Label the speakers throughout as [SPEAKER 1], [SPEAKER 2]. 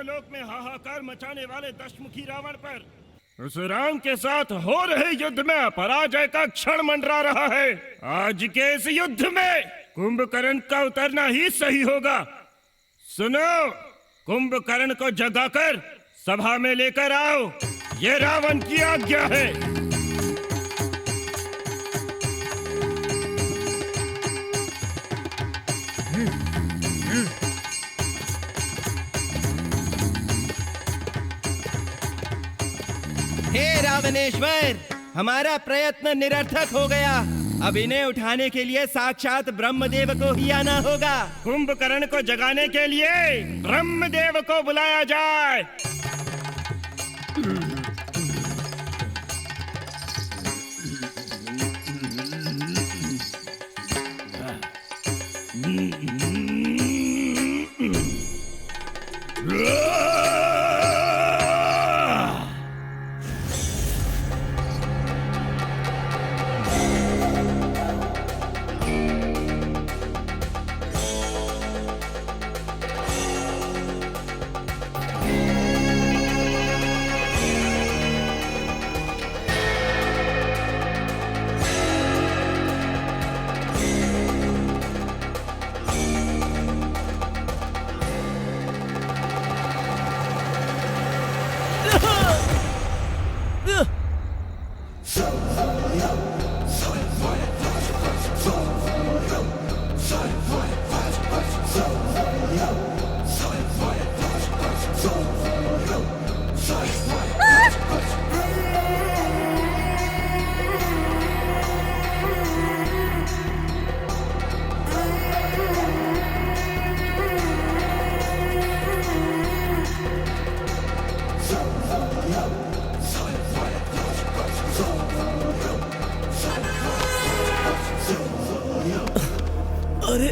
[SPEAKER 1] लोक में हाहाकार मचाने वाले दशमुखी रावण पर उस राम के साथ हो रहे युद्ध में पराजय का क्षण मंडरा रहा है। आज के इस युद्ध में कुंभकर्ण का उतरना ही सही होगा। सुनो, कुंभकर्ण को जगाकर सभा में लेकर आओ, ये रावण की आज्ञा है।
[SPEAKER 2] हे रावणेश्वर, हमारा प्रयत्न निरर्थक हो गया। अब इन्हें उठाने के लिए साक्षात ब्रह्मदेव को ही आना होगा।
[SPEAKER 1] कुंभकर्ण को जगाने के लिए ब्रह्मदेव को बुलाया जाए।
[SPEAKER 2] अरे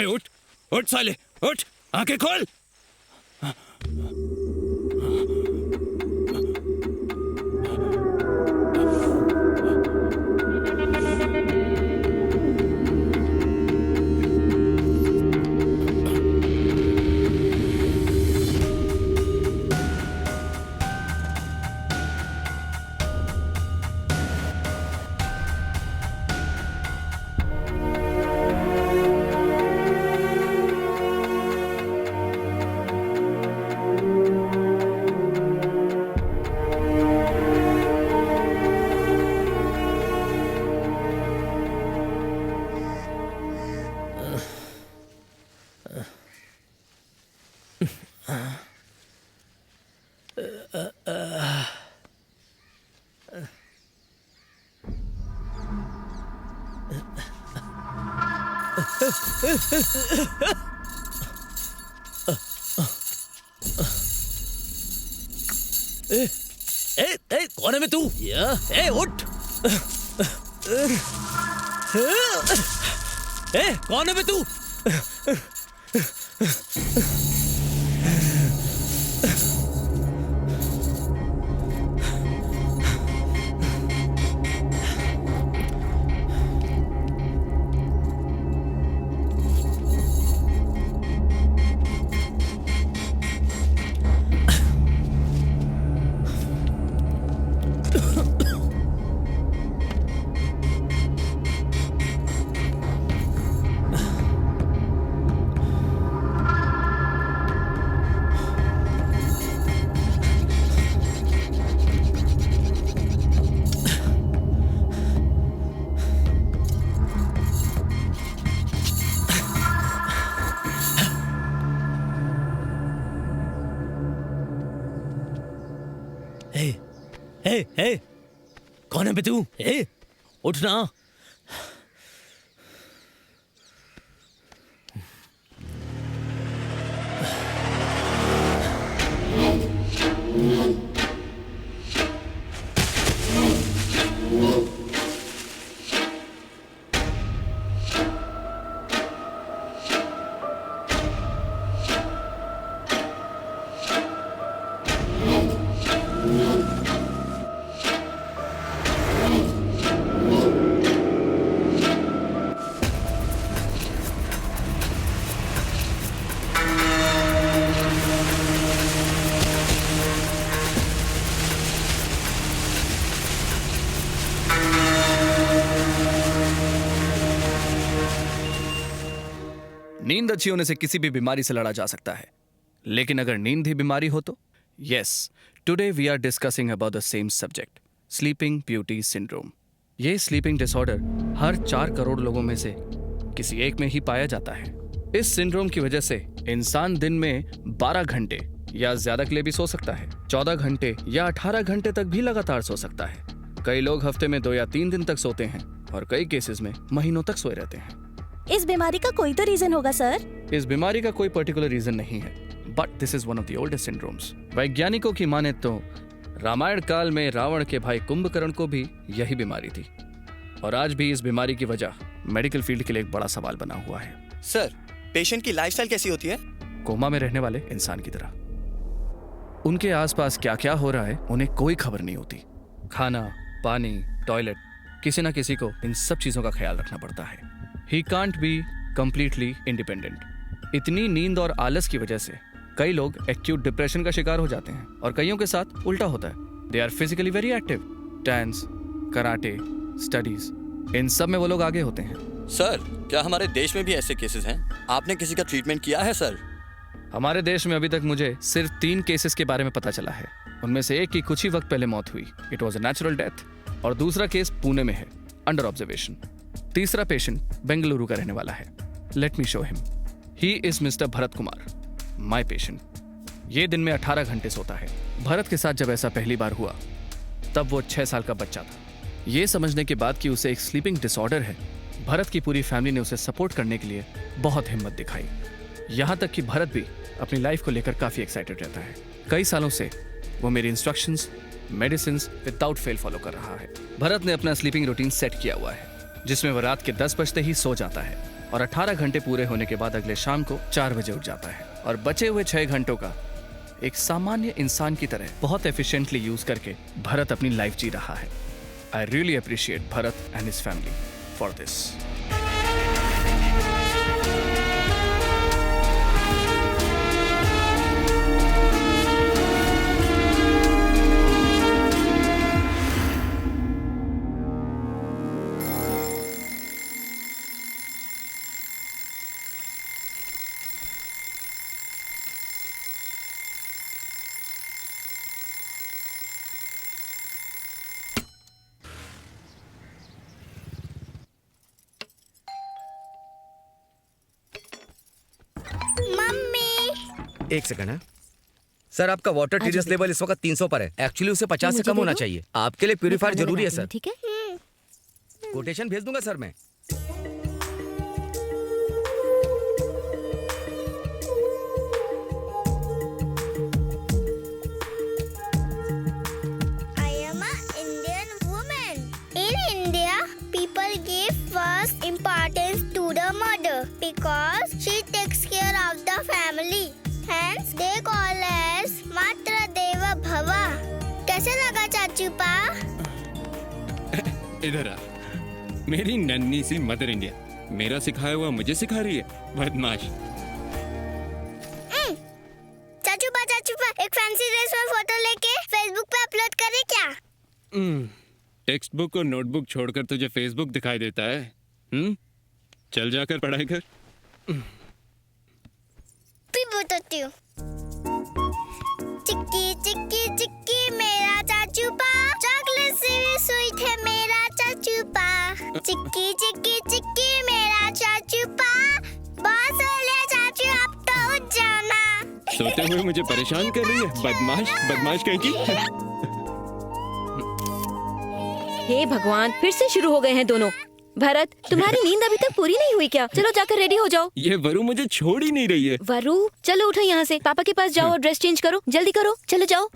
[SPEAKER 3] उठ उठ साले, उठ, आंखें खोल। कौन है मैं तू? उठ। कौन है मैं तू? हे, कौन है बे तू? उठ ना। नींद अच्छी होने से किसी भी बीमारी से लड़ा जा सकता है, लेकिन अगर नींद ही बीमारी हो तो? Yes, today we are discussing about the same subject, sleeping beauty syndrome. ये स्लीपिंग डिसऑर्डर हर 4 करोड़ लोगों में से किसी एक में ही पाया जाता है। इस सिंड्रोम की वजह से इंसान दिन में 12 घंटे या ज्यादा के लिए भी सो सकता है, 14 घंटे या 18 घंटे तक भी लगातार सो सकता है। कई लोग हफ्ते में 2 या 3 दिन तक सोते हैं और कई केसेस में महीनों तक सोए रहते हैं।
[SPEAKER 4] इस बीमारी का कोई तो रीजन होगा सर?
[SPEAKER 3] इस बीमारी का कोई पर्टिकुलर रीजन नहीं है, but this is one of the oldest syndromes. वैज्ञानिकों की माने तो रामायण काल में रावण के भाई कुंभकर्ण को भी यही बीमारी थी, और आज भी इस बीमारी की वजह मेडिकल फील्ड के लिए एक बड़ा सवाल बना हुआ है।
[SPEAKER 5] सर, पेशेंट की लाइफस्टाइल कैसी होती है?
[SPEAKER 3] कोमा में रहने वाले इंसान की तरह। उनके आसपास क्या क्या हो रहा है उन्हें कोई खबर नहीं होती। खाना, पानी, टॉयलेट, किसी ना किसी को इन सब चीजों का ख्याल रखना पड़ता है। He can't be completely independent. इतनी नींद और आलस की वजह से कई लोग एक्यूट डिप्रेशन का शिकार हो जाते हैं, और कईयों के साथ उल्टा होता है। They are physically very active. Dance, karate, studies, इन सब में वो लोग आगे होते हैं।
[SPEAKER 5] सर, क्या हमारे देश में भी ऐसे केसेस हैं? आपने किसी का ट्रीटमेंट किया है सर?
[SPEAKER 3] हमारे देश में अभी तक मुझे सिर्फ 3 केसेस के बारे में पता चला है। उनमें से एक की कुछ ही वक्त पहले मौत हुई, it was a natural death, और दूसरा केस पुणे में है, अंडर ऑब्जर्वेशन। तीसरा पेशेंट बेंगलुरु का रहने वाला है। Let me show him. He is mister Bharat Kumar, my patient. ये दिन में 18 घंटे सोता है। भरत के साथ जब ऐसा पहली बार हुआ तब वो 6 साल का बच्चा था। ये समझने के बाद कि उसे एक स्लीपिंग डिसऑर्डर है, भरत की पूरी फैमिली ने उसे सपोर्ट करने के लिए बहुत हिम्मत दिखाई। यहाँ तक कि भरत भी अपनी लाइफ को लेकर काफी एक्साइटेड रहता है। कई सालों से वो मेरी instructions, medicines without fail follow कर रहा है। भरत ने अपना स्लीपिंग रूटीन सेट किया हुआ है, जिसमें वो रात के 10 बजते ही सो जाता है और 18 घंटे पूरे होने के बाद अगले शाम को 4 बजे उठ जाता है, और बचे हुए 6 घंटों का एक सामान्य इंसान की तरह बहुत एफिशिएंटली यूज करके भरत अपनी लाइफ जी रहा है। I really appreciate Bharat and his family for this.
[SPEAKER 6] एक सेकंड है सर, आपका वाटर टीडीएस लेवल इस वक्त 300 पर है। एक्चुअली उसे 50 से कम होना चाहिए। आपके लिए प्यूरीफायर जरूरी है सर।
[SPEAKER 4] ठीक है,
[SPEAKER 6] कोटेशन भेज दूंगा सर मैं।
[SPEAKER 7] I am an Indian woman. In India, people give first importance to the mother because she takes care of the family.
[SPEAKER 8] इधर आ। मेरी नन्ही सी मदर इंडिया मेरा सिखाया हुआ मुझे सिखा रही है, बदमाश।
[SPEAKER 7] चाचू पा एक फैंसी ड्रेस में फोटो लेके फेसबुक पे अपलोड करे क्या?
[SPEAKER 8] टेक्स्ट बुक और नोटबुक छोड़कर तुझे फेसबुक दिखाई देता है? चल जाकर पढ़ाई कर।
[SPEAKER 7] भी बताती हूँ। चिक्की चिक्की चिक्की मेरा चाचू पा, चॉकलेट से भी स्वीट है मेरा चाचू पा। चिक्की चिक्की चिक्की मेरा चाचू पा, बहुत सो लिया चाचू, अब तो उठ जाना।
[SPEAKER 8] सोते हुए मुझे परेशान कर रही है, बदमाश बदमाश कहीं की।
[SPEAKER 9] हे भगवान, फिर से शुरू हो गए हैं दोनों। भरत, तुम्हारी नींद अभी तक पूरी नहीं हुई क्या? चलो जाकर रेडी हो जाओ।
[SPEAKER 8] ये वरु मुझे छोड़ ही नहीं रही है।
[SPEAKER 9] वरु, चलो उठो यहाँ से, पापा के पास जाओ और ड्रेस चेंज करो, जल्दी करो, चलो जाओ।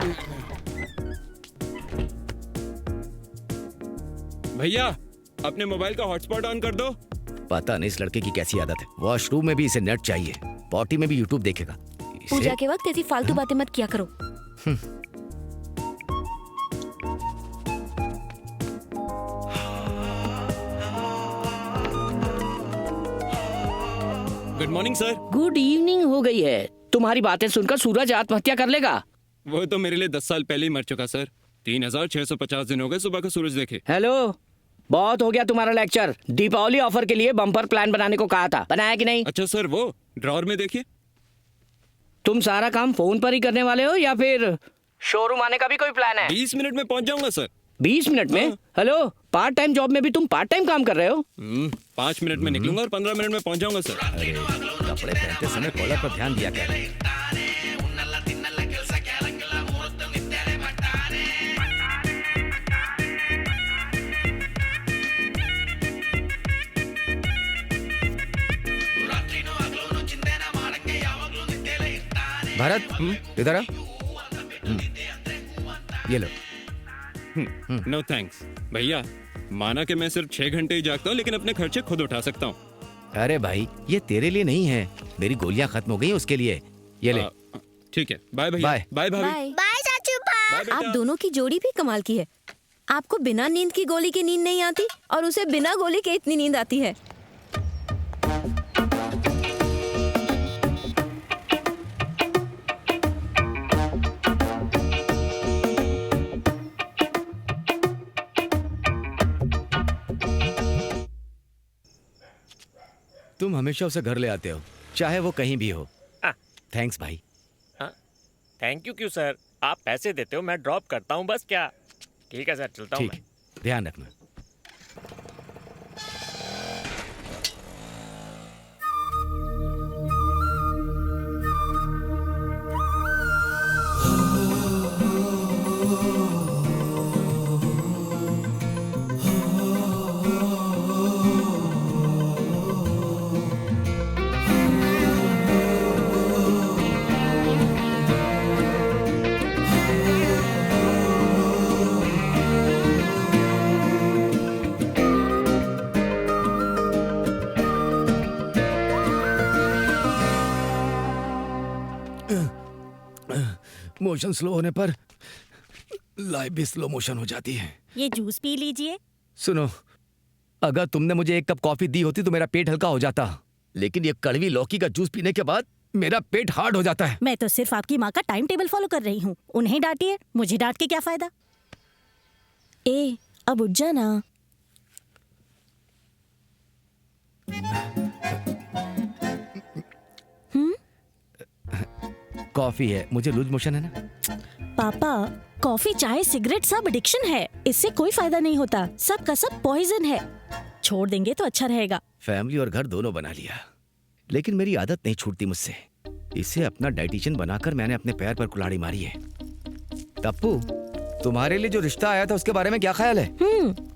[SPEAKER 8] भैया, अपने मोबाइल का हॉटस्पॉट ऑन कर दो।
[SPEAKER 6] पता नहीं इस लड़के की कैसी आदत है, वॉशरूम में भी इसे नेट चाहिए, पॉटी में भी यूट्यूब देखेगा।
[SPEAKER 9] पूजा के वक्त ऐसी फालतू बातें मत किया करो।
[SPEAKER 8] Good morning sir.
[SPEAKER 10] Good evening हो गई है। तुम्हारी बातें सुनकर सूरज आत्महत्या कर लेगा।
[SPEAKER 8] वो तो मेरे लिए 10 साल पहले ही मर चुका सर। 3650 दिन हो गए सुबह का सूरज देखे।
[SPEAKER 10] हेलो, बहुत हो गया तुम्हारा लेक्चर। दीपावली ऑफर के लिए बम्पर प्लान बनाने को कहा था, बनाया कि नहीं?
[SPEAKER 8] अच्छा सर, वो ड्रॉर में देखिए।
[SPEAKER 10] तुम सारा काम फोन पर ही करने वाले हो या फिर शोरूम आने का भी कोई प्लान है?
[SPEAKER 8] 20 मिनट में पहुंच जाऊंगा सर।
[SPEAKER 10] 20 मिनट में? हेलो, पार्ट टाइम जॉब में भी तुम पार्ट टाइम काम कर रहे हो?
[SPEAKER 8] 5 मिनट में निकलूंगा और 15 मिनट में पहुंच जाऊंगा सर।
[SPEAKER 6] अरे कपड़े पहनते समय कॉलर पर ध्यान दिया कर। भारत, इधर आ। ये लो।
[SPEAKER 8] नो थैंक्स भैया, माना कि मैं सिर्फ 6 घंटे ही जागता हूँ, लेकिन अपने खर्चे खुद उठा सकता हूँ।
[SPEAKER 6] अरे भाई, ये तेरे लिए नहीं है, मेरी गोलियां खत्म हो गई उसके लिए। ये ले।
[SPEAKER 8] ठीक है, बाय भैया।
[SPEAKER 6] बाय।
[SPEAKER 8] बाय भाभी।
[SPEAKER 9] बाय।
[SPEAKER 7] बाय चाचू पा।
[SPEAKER 8] बाय बेटा।
[SPEAKER 9] आप दोनों की जोड़ी भी कमाल की है। आपको बिना नींद की गोली की नींद नहीं आती और उसे बिना गोली के इतनी नींद आती है।
[SPEAKER 6] तुम हमेशा उसे घर ले आते हो, चाहे वो कहीं भी हो। थैंक्स भाई।
[SPEAKER 11] थैंक यू क्यों सर? आप पैसे देते हो, मैं ड्रॉप करता हूँ बस। क्या? ठीक है सर, चलता हूँ
[SPEAKER 6] ठीक है, ध्यान रखना। मोशन स्लो होने पर लाइफ भी स्लो मोशन हो जाती है।
[SPEAKER 4] ये जूस पी लीजिए।
[SPEAKER 6] सुनो, अगर तुमने मुझे 1 कप कॉफी दी होती तो मेरा पेट हल्का हो जाता, लेकिन ये कड़वी लौकी का जूस पीने के बाद मेरा पेट हार्ड हो जाता है।
[SPEAKER 4] मैं तो सिर्फ आपकी माँ का टाइम टेबल फॉलो कर रही हूँ, उन्हें डांटिए, मुझे डांट के क्या फायदा। ए, अब उठ जाना।
[SPEAKER 6] कॉफी है, मुझे लूज मोशन है ना।
[SPEAKER 4] पापा, कॉफी चाय सिगरेट सब एडिक्शन है, इससे कोई फायदा नहीं होता, सब का सब पॉइजन है। छोड़ देंगे तो अच्छा रहेगा।
[SPEAKER 6] फैमिली और घर दोनों बना लिया, लेकिन मेरी आदत नहीं छूटती मुझसे। इसे अपना डाइटिशियन बनाकर मैंने अपने पैर पर कुल्हाड़ी मारी है। तप्पू, तुम्हारे लिए जो रिश्ता आया था उसके बारे में क्या ख्याल है?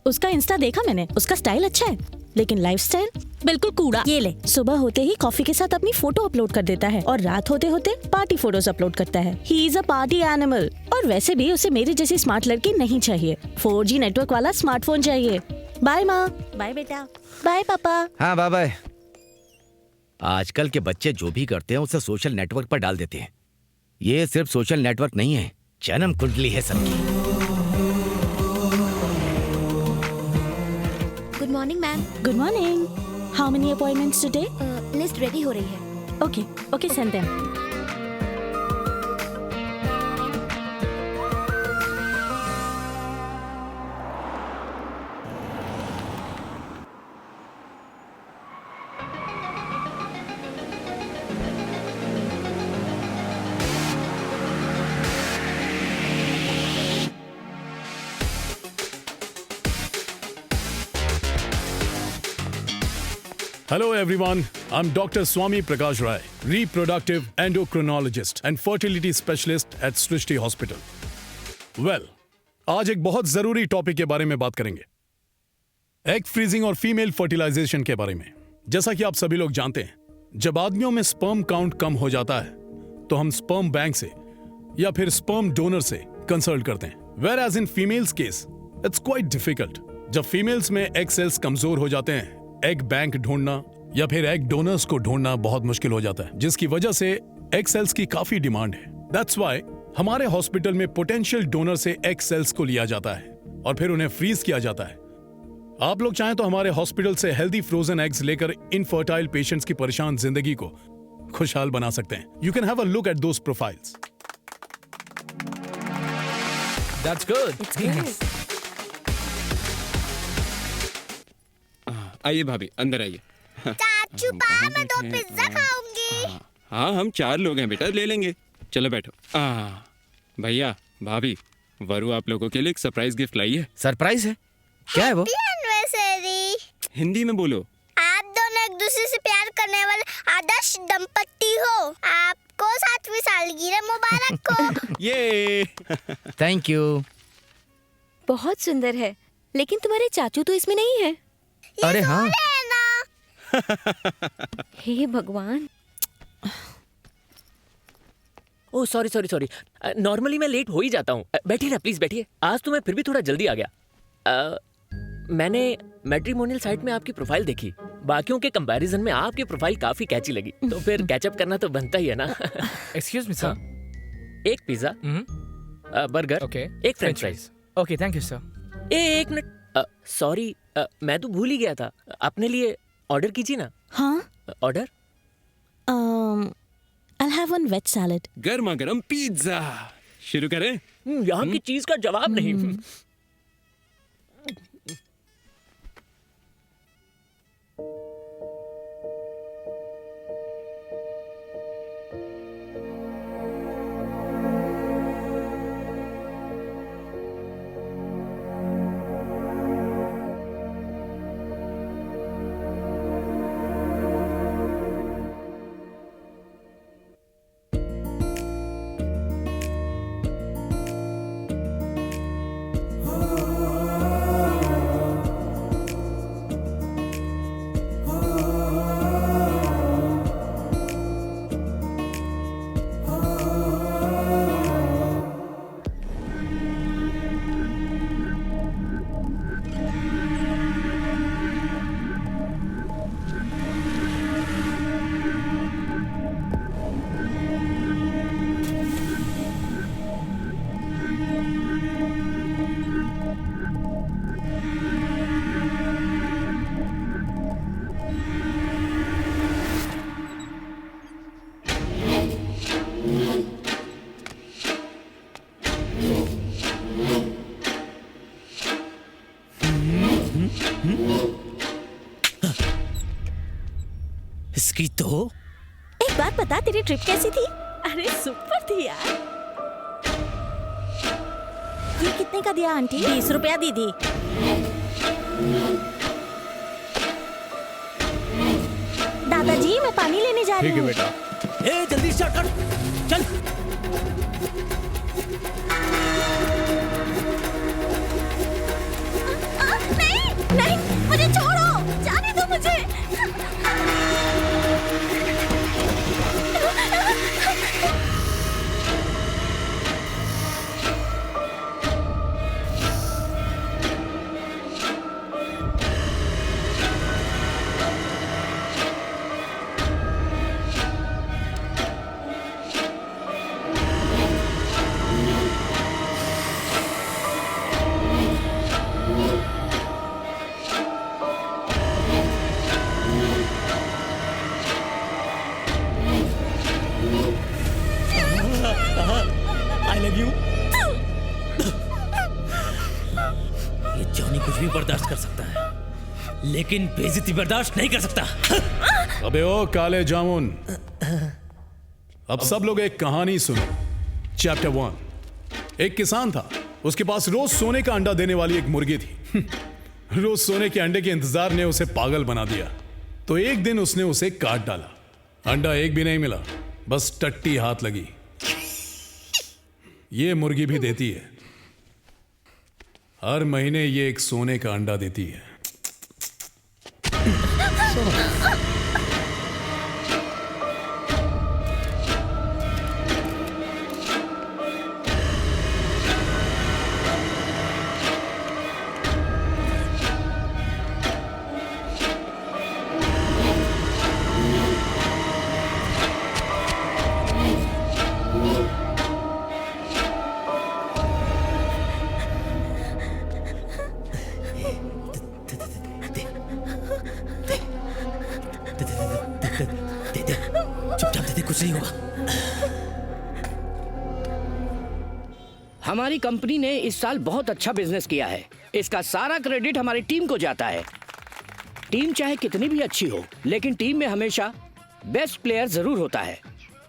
[SPEAKER 4] उसका इंस्टा देखा मैंने, उसका स्टाइल अच्छा है, लेकिन लाइफस्टाइल बिल्कुल कूड़ा। ये ले, सुबह होते ही कॉफी के साथ अपनी फोटो अपलोड कर देता है और रात होते होते पार्टी फोटोज अपलोड करता है। He is a party animal. और वैसे भी उसे मेरी जैसी स्मार्ट लड़की नहीं चाहिए, 4G नेटवर्क वाला स्मार्टफोन चाहिए। बाय माँ। बाय बेटा। बाय पापा।
[SPEAKER 6] हाँ बाय बाय। आजकल के बच्चे जो भी करते हैं उसे सोशल नेटवर्क पर डाल देते हैं। ये सिर्फ सोशल नेटवर्क नहीं है, जन्म कुंडली है सबकी।
[SPEAKER 9] Morning ma'am.
[SPEAKER 4] Good morning. How many appointments today?
[SPEAKER 9] List ready हो रही है।
[SPEAKER 4] Okay okay, send them.
[SPEAKER 12] Hello everyone, I'm Dr. Swami Prakash Rai, reproductive endocrinologist and fertility specialist at Srishti Hospital. Well, आज एक बहुत जरूरी टॉपिक के बारे में बात करेंगे, एग फ्रीजिंग और फीमेल फर्टिलाइजेशन के बारे में। जैसा कि आप सभी लोग जानते हैं, जब आदमियों में स्पर्म काउंट कम हो जाता है तो हम स्पर्म बैंक से या फिर स्पर्म डोनर से कंसल्ट करते हैं। Whereas in females case, it's quite difficult. जब फीमेल्स में एग सेल्स कमजोर हो जाते हैं, एग बैंक ढूंढना या फिर एग डोनर्स को ढूंढना बहुत मुश्किल हो जाता है, जिसकी वजह से एग सेल्स की काफी डिमांड है। दैट्स व्हाई हमारे हॉस्पिटल में पोटेंशियल डोनर से एग सेल्स को लिया जाता है और फिर उन्हें फ्रीज किया जाता है। आप लोग चाहें तो हमारे हॉस्पिटल से हेल्दी फ्रोजन एग्स लेकर इनफर्टाइल पेशेंट्स की परेशान जिंदगी को खुशहाल बना सकते हैं। You can have a look at those profiles.
[SPEAKER 13] That's good.
[SPEAKER 8] आइए भाभी, अंदर आइए।
[SPEAKER 7] चाचू पा, मैं 2 पिज्जा खाऊंगी।
[SPEAKER 8] हाँ, हम 4 लोग हैं बेटा, ले लेंगे। चलो बैठो। भैया, भाभी, वरु आप लोगों के लिए एक सरप्राइज गिफ्ट लाई है।
[SPEAKER 6] सरप्राइज है? क्या है वो?
[SPEAKER 7] एनिवर्सरी।
[SPEAKER 8] हिंदी में बोलो।
[SPEAKER 7] आप दोनों एक दूसरे से प्यार करने वाले आदर्श दंपति हो। आपको 7वीं सालगिरह मुबारक हो।
[SPEAKER 8] ये
[SPEAKER 6] थैंक यू।
[SPEAKER 9] बहुत सुंदर है, लेकिन तुम्हारे चाचू तो इसमें नहीं है।
[SPEAKER 6] अरे हाँ।
[SPEAKER 9] हे भगवान।
[SPEAKER 11] Oh sorry. नॉर्मली मैं लेट हो ही जाता हूँ। बैठिए ना प्लीज, बैठिए। आज तो मैं फिर भी थोड़ा जल्दी आ गया। मैंने मैट्रिमोनियल साइट में आपकी प्रोफाइल देखी। बाकियों के कंपैरिजन में आपकी प्रोफाइल काफी कैची लगी, तो फिर कैचअप करना तो बनता ही है ना।
[SPEAKER 13] Excuse me sir.
[SPEAKER 11] एक पिज्जा, बर्गर, एक French fries.
[SPEAKER 13] Okay, thank you sir.
[SPEAKER 11] एक मिनट, सॉरी, मैं तो भूल ही गया था। अपने लिए ऑर्डर कीजिए ना।
[SPEAKER 4] हाँ,
[SPEAKER 11] order.
[SPEAKER 4] I'll have one veg salad.
[SPEAKER 8] गर्मा गर्म पिज्जा। शुरू करें?
[SPEAKER 11] यहाँ की चीज का जवाब नहीं।
[SPEAKER 10] इसकी तो
[SPEAKER 4] एक बात बता, तेरी ट्रिप कैसी थी? अरे सुपर थी यार। ये कितने का दिया आंटी? 20 रुपया दीदी। दादाजी, मैं पानी लेने जा रही हूँ।
[SPEAKER 10] ठीक है बेटा। ए जल्दी स्टार्ट कर, चल।
[SPEAKER 4] नहीं, मुझे छोड़ो, जाने दो मुझे।
[SPEAKER 14] आदमी कुछ भी बर्दाश्त कर सकता है, लेकिन बेइज्जती बर्दाश्त नहीं कर सकता।
[SPEAKER 12] अबे ओ काले जामुन, अब सब लोग एक कहानी सुनो। चैप्टर 1। एक किसान था, उसके पास रोज सोने का अंडा देने वाली एक मुर्गी थी। रोज सोने के अंडे के इंतजार ने उसे पागल बना दिया, तो एक दिन उसने उसे काट डाला। अंडा एक भी नहीं मिला, बस टट्टी हाथ लगी। ये मुर्गी भी देती है, हर महीने ये एक सोने का अंडा देती है।
[SPEAKER 10] हमारी कंपनी ने इस साल बहुत अच्छा बिजनेस किया है। इसका सारा क्रेडिट हमारी टीम को जाता है। टीम चाहे कितनी भी अच्छी हो, लेकिन टीम में हमेशा बेस्ट प्लेयर जरूर होता है।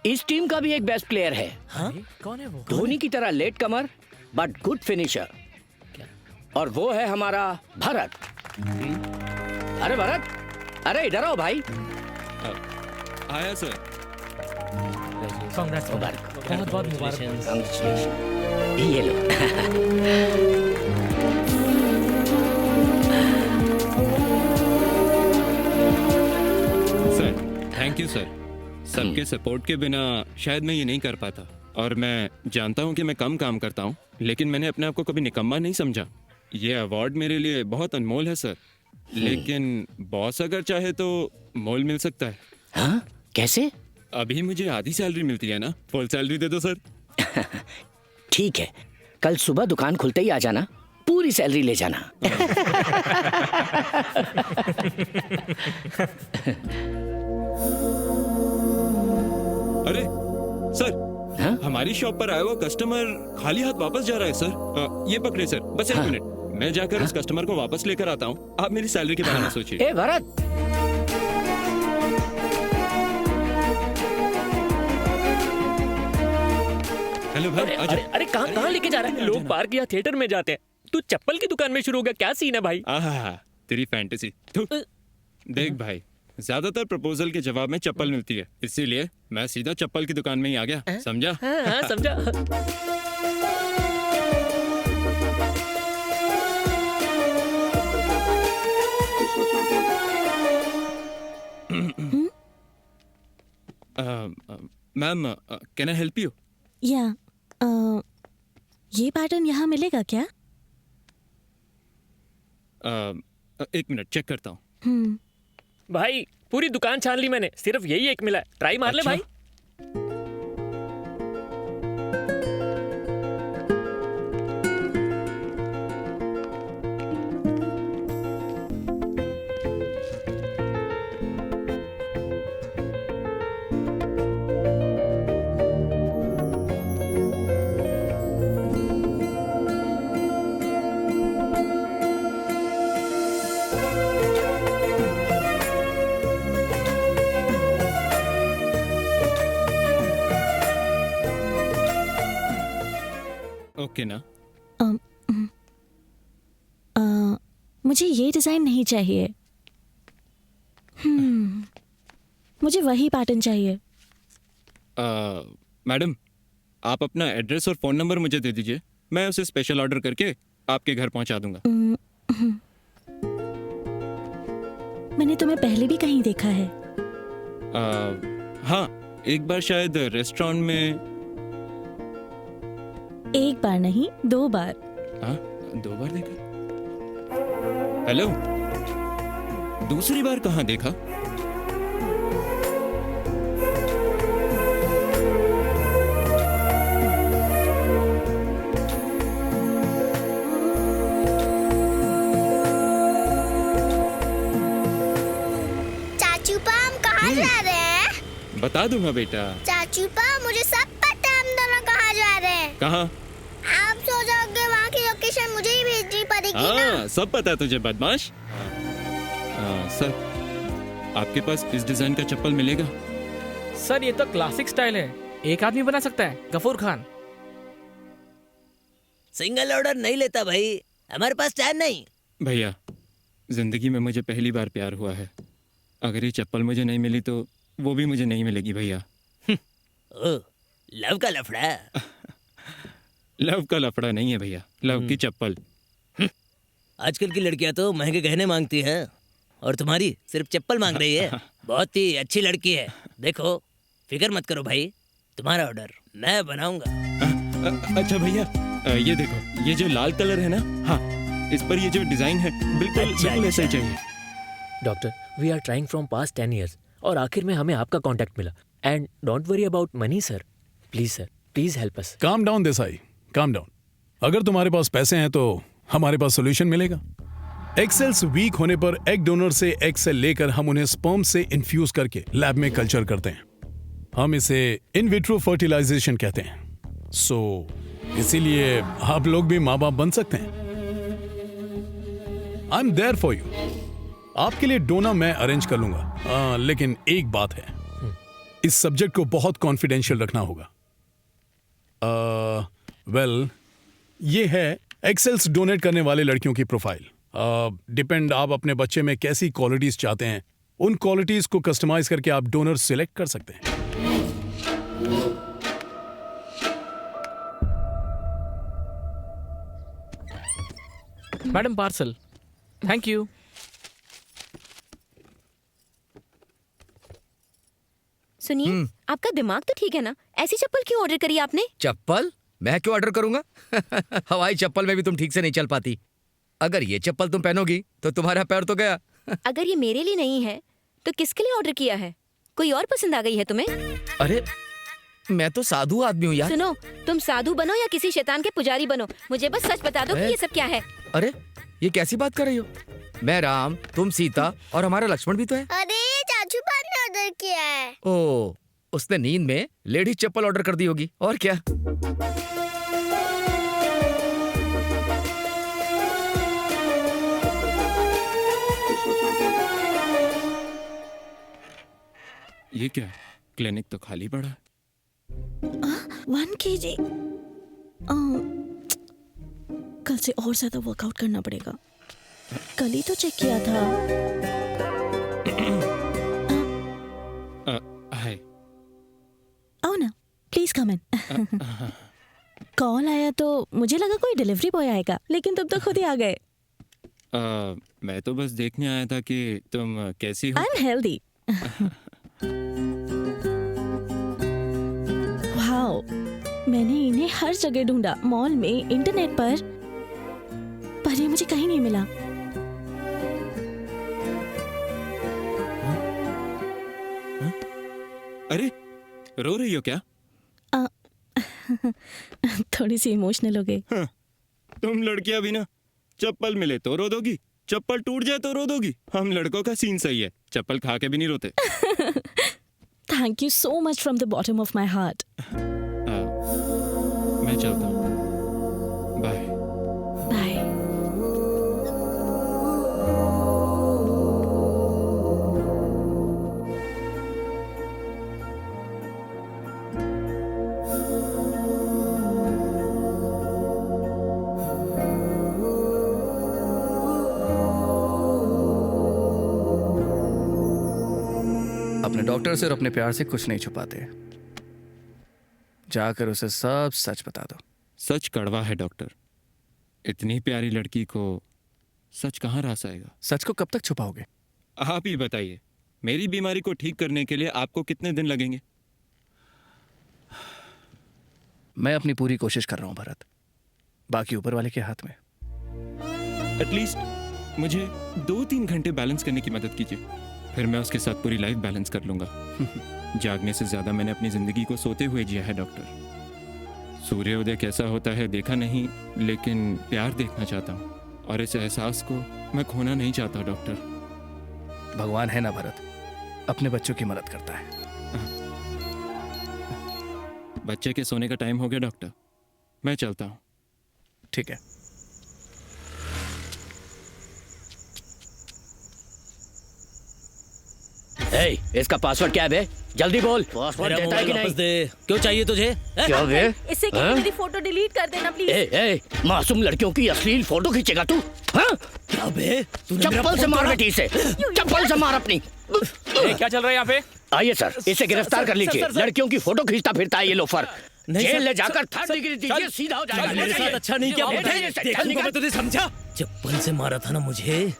[SPEAKER 10] इस टीम का भी एक बेस्ट प्लेयर है।
[SPEAKER 14] हाँ? कौन है वो?
[SPEAKER 10] धोनी की तरह latecomer but good finisher, और वो है हमारा भरत। अरे भरत, अरे इधर आओ भाई।
[SPEAKER 8] आया सर।
[SPEAKER 14] बहुत बहुत मुबारक।
[SPEAKER 10] ये लो।
[SPEAKER 8] Sir thank you sir. सबके सपोर्ट के बिना शायद मैं ये नहीं कर पाता, और मैं जानता हूँ कि मैं कम काम करता हूँ, लेकिन मैंने अपने आप को कभी निकम्मा नहीं समझा। ये अवार्ड मेरे लिए बहुत अनमोल है सर, लेकिन बॉस अगर चाहे तो मोल मिल सकता है।
[SPEAKER 10] हाँ? कैसे?
[SPEAKER 8] अभी मुझे आधी सैलरी मिलती है ना, फुल सैलरी दे दो सर।
[SPEAKER 10] ठीक है, कल सुबह दुकान खुलते ही आ जाना, पूरी सैलरी ले जाना।
[SPEAKER 8] अरे सर,
[SPEAKER 10] हाँ?
[SPEAKER 8] हमारी शॉप पर आया हुआ कस्टमर खाली हाथ वापस जा रहा है सर। ये पकड़े सर, बस 1 मिनट, मैं जाकर उस कस्टमर को वापस लेकर आता हूँ। आप मेरी सैलरी के बारे में सोचिए।
[SPEAKER 10] ए भरत,
[SPEAKER 8] हेलो भाई।
[SPEAKER 11] अरे कहाँ लेके जा रहा है? लोग पार्क या थिएटर में जाते हैं, तू चप्पल की दुकान में शुरू हो गया, क्या सीन है भाई?
[SPEAKER 8] आहा, तेरी फैंटेसी। देख भाई, ज्यादातर प्रपोजल के जवाब में चप्पल मिलती है, इसीलिए मैं सीधा चप्पल की दुकान में ही आ गया। समझा?
[SPEAKER 11] हाँ, समझा।
[SPEAKER 8] Ma'am, can I help you?
[SPEAKER 4] या ये पैटर्न यहाँ मिलेगा क्या?
[SPEAKER 8] 1 मिनट चेक करता हूँ।
[SPEAKER 11] भाई पूरी दुकान छान ली मैंने, सिर्फ यही एक मिला है, ट्राई मार ले भाई।
[SPEAKER 8] ओके ना?
[SPEAKER 4] मुझे ये डिजाइन नहीं चाहिए। मुझे वही पैटर्न चाहिए।
[SPEAKER 8] मैडम, आप अपना एड्रेस और फोन नंबर मुझे दे दीजिए, मैं उसे स्पेशल ऑर्डर करके आपके घर पहुंचा दूंगा।
[SPEAKER 4] मैंने तुम्हें पहले भी कहीं देखा है।
[SPEAKER 8] हाँ, एक बार शायद रेस्टोरेंट में।
[SPEAKER 4] एक बार नहीं, 2 बार।
[SPEAKER 8] हाँ, 2 बार देखा। हेलो, दूसरी बार कहाँ देखा?
[SPEAKER 7] चाचू पा, हम कहाँ जा रहे हैं?
[SPEAKER 8] बता दूंगा बेटा।
[SPEAKER 7] चाचू पा, मुझे सब पता है हम दोनों कहाँ जा रहे हैं।
[SPEAKER 8] कहाँ?
[SPEAKER 7] आप सो जाओगे, वहाँ की लोकेशन मुझे ही भेजनी पड़ेगी। पड़ेगी ना?
[SPEAKER 8] हाँ सब पता है तुझे बदमाश। सर आपके पास इस डिजाइन का चप्पल मिलेगा?
[SPEAKER 13] सर ये तो क्लासिक स्टाइल है, एक आदमी बना सकता है, गफूर खान।
[SPEAKER 14] सिंगल ऑर्डर नहीं लेता भाई, हमारे पास टाइम नहीं।
[SPEAKER 8] भैया जिंदगी में मुझे पहली बार प्यार हुआ है, अगर ये चप्पल मुझे नहीं मिली तो वो भी मुझे नहीं मिलेगी भैया।
[SPEAKER 14] ओ, लव का लफड़ा।
[SPEAKER 8] लव का लफड़ा नहीं है भैया, लव की चप्पल।
[SPEAKER 14] आजकल की लड़कियां तो महंगे गहने मांगती हैं और तुम्हारी सिर्फ चप्पल मांग रही है। बहुत ही अच्छी लड़की है। देखो फिक्र मत करो भाई, तुम्हारा ऑर्डर मैं बनाऊंगा।
[SPEAKER 8] अच्छा भैया ये देखो, ये जो लाल कलर है ना, हाँ इस पर ये जो डिजाइन है बिल्कुल बिल्कुल ऐसा ही चाहिए।
[SPEAKER 11] Doctor we are trying from past 10 years और आखिर में हमें आपका कांटेक्ट मिला। And don't worry about money sir, please help us.
[SPEAKER 12] Calm down Desai, calm down. अगर तुम्हारे पास पैसे हैं तो हमारे पास सोल्यूशन मिलेगा। एग सेल्स वीक होने पर एग डोनर से एग सेल लेकर हम उन्हें स्पर्म से इन्फ्यूज करके लैब में कल्चर करते हैं। हम इसे इन विट्रो फर्टिलाइजेशन कहते हैं। सो इसीलिए आप लोग भी माँ बाप बन सकते हैं। I am there for you. आपके लिए डोना मैं अरेंज कर लूंगा। लेकिन एक बात है, इस सब्जेक्ट को बहुत कॉन्फिडेंशियल रखना होगा। वेल ये है एक्सेल्स डोनेट करने वाले लड़कियों की प्रोफाइल। डिपेंड आप अपने बच्चे में कैसी क्वालिटीज चाहते हैं, उन क्वालिटीज को कस्टमाइज करके आप डोनर सिलेक्ट कर सकते हैं।
[SPEAKER 13] Madam parcel. Thank you.
[SPEAKER 9] सुनिए आपका दिमाग तो ठीक है ना? ऐसी चप्पल क्यों ऑर्डर करी आपने?
[SPEAKER 6] चप्पल मैं क्यों ऑर्डर करूंगा? हवाई चप्पल में भी तुम ठीक से नहीं चल पाती। अगर ये चप्पल तुम पहनोगी तो तुम्हारा पैर तो गया।
[SPEAKER 9] अगर ये मेरे लिए नहीं है तो किसके लिए ऑर्डर किया है? कोई और पसंद आ गई है तुम्हें?
[SPEAKER 6] अरे मैं तो साधु आदमी हूँ यार।
[SPEAKER 9] सुनो, तुम साधु बनो या किसी शैतान के पुजारी बनो, मुझे बस सच बता दो कि ये सब क्या है।
[SPEAKER 6] अरे ये कैसी बात कर रही हो? मैं राम, तुम सीता और हमारा लक्ष्मण भी तो है।
[SPEAKER 7] अरे ये चाचू पान ने ऑर्डर किया है।
[SPEAKER 6] ओ, उसने नींद में लेडीज चप्पल ऑर्डर कर दी होगी और क्या।
[SPEAKER 8] ये क्या, क्लिनिक तो खाली पड़ा है।
[SPEAKER 4] 1 kg। कल से और ज्यादा वर्कआउट करना पड़ेगा। कल ही तो चेक किया था।
[SPEAKER 8] हाय।
[SPEAKER 4] आओ ना, प्लीज कम इन। कॉल आया तो मुझे लगा कोई डिलीवरी बॉय आएगा, लेकिन तुम तो खुद ही आ गए।
[SPEAKER 8] मैं तो बस देखने आया था कि तुम कैसी हो।
[SPEAKER 4] I am healthy. वाओ, मैंने इन्हें हर जगह ढूंढा, मॉल में, इंटरनेट पर ये मुझे कहीं नहीं मिला।
[SPEAKER 8] अरे रो रही हो क्या?
[SPEAKER 4] थोड़ी सी इमोशनल हो गई।
[SPEAKER 8] तुम लड़कियां भी ना, चप्पल मिले तो रो दोगी, चप्पल टूट जाए तो रो दोगी। हम लड़कों का सीन सही है, चप्पल खा के भी नहीं रोते।
[SPEAKER 4] Thank you so much from the bottom of my heart.
[SPEAKER 8] मैं चलता हूँ, बाय।
[SPEAKER 4] बाय।
[SPEAKER 3] अपने डॉक्टर से और अपने प्यार से कुछ नहीं छुपाते। जाकर उसे सब सच बता दो।
[SPEAKER 8] सच कड़वा है डॉक्टर, इतनी प्यारी लड़की को सच कहाँ रास आएगा।
[SPEAKER 3] सच को कब तक छुपाओगे?
[SPEAKER 8] आप ही बताइए, मेरी बीमारी को ठीक करने के लिए आपको कितने दिन लगेंगे?
[SPEAKER 3] मैं अपनी पूरी कोशिश कर रहा हूं भरत, बाकी ऊपर वाले के हाथ में।
[SPEAKER 8] एटलीस्ट मुझे 2-3 घंटे बैलेंस करने की मदद कीजिए, फिर मैं उसके साथ पूरी लाइफ बैलेंस कर लूंगा। जागने से ज्यादा मैंने अपनी जिंदगी को सोते हुए जिया है डॉक्टर। सूर्योदय कैसा होता है देखा नहीं, लेकिन प्यार देखना चाहता हूँ और इस एहसास को मैं खोना नहीं चाहता डॉक्टर।
[SPEAKER 3] भगवान है ना भरत, अपने बच्चों की मदद करता है।
[SPEAKER 8] बच्चे के सोने का टाइम हो गया डॉक्टर, मैं चलता हूँ।
[SPEAKER 3] ठीक है।
[SPEAKER 10] ए, इसका पासवर्ड क्या है बे? जल्दी बोल। पासवर्ड
[SPEAKER 14] मेरा
[SPEAKER 10] देता है कि
[SPEAKER 14] मोबाइल वापस
[SPEAKER 10] नहीं?
[SPEAKER 14] दे। क्यों चाहिए तुझे?
[SPEAKER 10] क्या बे?
[SPEAKER 4] इससे क्या
[SPEAKER 10] हाँ?
[SPEAKER 4] मेरी फोटो डिलीट कर देना प्लीज।
[SPEAKER 10] ए, मासूम लड़कियों की अश्लील फोटो खींचेगा तू? हाँ?
[SPEAKER 14] क्या बे? तूने मेरा
[SPEAKER 10] चप्पल से
[SPEAKER 14] फोन
[SPEAKER 10] मार
[SPEAKER 14] तोड़ा?
[SPEAKER 10] बेटी से, चप्पल से मार अपनी।
[SPEAKER 13] क्या चल रहा है यहाँ पे?
[SPEAKER 10] आइए सर, इसे गिरफ्तार कर लीजिए। लड़कियों की फोटो खींचता फिरता है ये लोफर।
[SPEAKER 14] नहीं,
[SPEAKER 10] जेल
[SPEAKER 14] सर,
[SPEAKER 10] ले जाकर
[SPEAKER 14] सर,
[SPEAKER 10] 3rd डिग्री दीजिए, सीधा हो जाएगा।
[SPEAKER 14] मेरे साथ अच्छा नहीं किया। देखूंगा मैं तुझे, समझा? चप्पल से मारा था ना मुझे।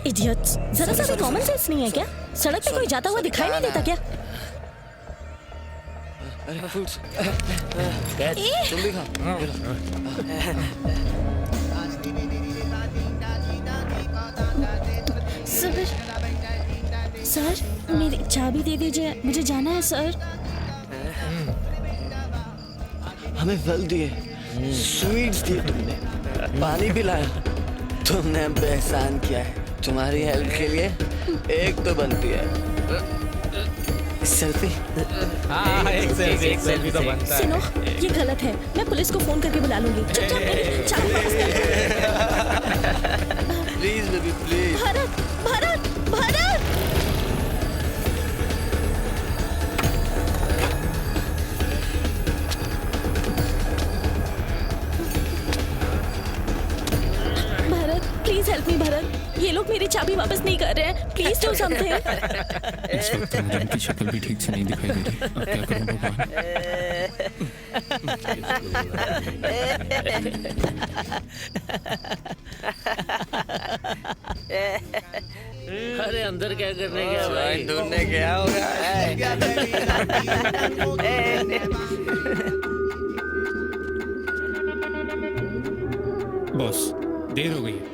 [SPEAKER 4] इडियट्स, जरा सा भी कॉमन सेंस नहीं है क्या? सड़क पे कोई जाता हुआ दिखाई नहीं देता क्या?
[SPEAKER 14] तुम भी खा।
[SPEAKER 4] सर, मेरी चाबी दे दीजिए, मुझे जाना है सर।
[SPEAKER 15] हमें फल दिए, स्वीट्स दिए, तुमने पानी पिलाया, तुमने हम पे एहसान किया है। तुम्हारी हेल्प के लिए एक तो बनती है सेल्फी।
[SPEAKER 13] हाँ, एक सेल्फी तो बनता है।
[SPEAKER 4] सुनो, ये गलत है। मैं पुलिस को फोन करके बुला लूंगी। चुपचाप मेरी चाबी वापस कर दो।
[SPEAKER 15] Please baby please.
[SPEAKER 4] Bharat, Bharat, Bharat. Bharat, please help me Bharat. ये लोग मेरी चाबी वापस नहीं कर रहे हैं। Please do something.
[SPEAKER 8] इस वक्त मुझे उनकी शक्ल भी ठीक से नहीं दिखाई दे रही। अब क्या करूं भगवान?
[SPEAKER 14] अरे अंदर क्या करने गया भाई?
[SPEAKER 15] ढूंढने गया होगा।
[SPEAKER 8] बॉस, देर हो गई है।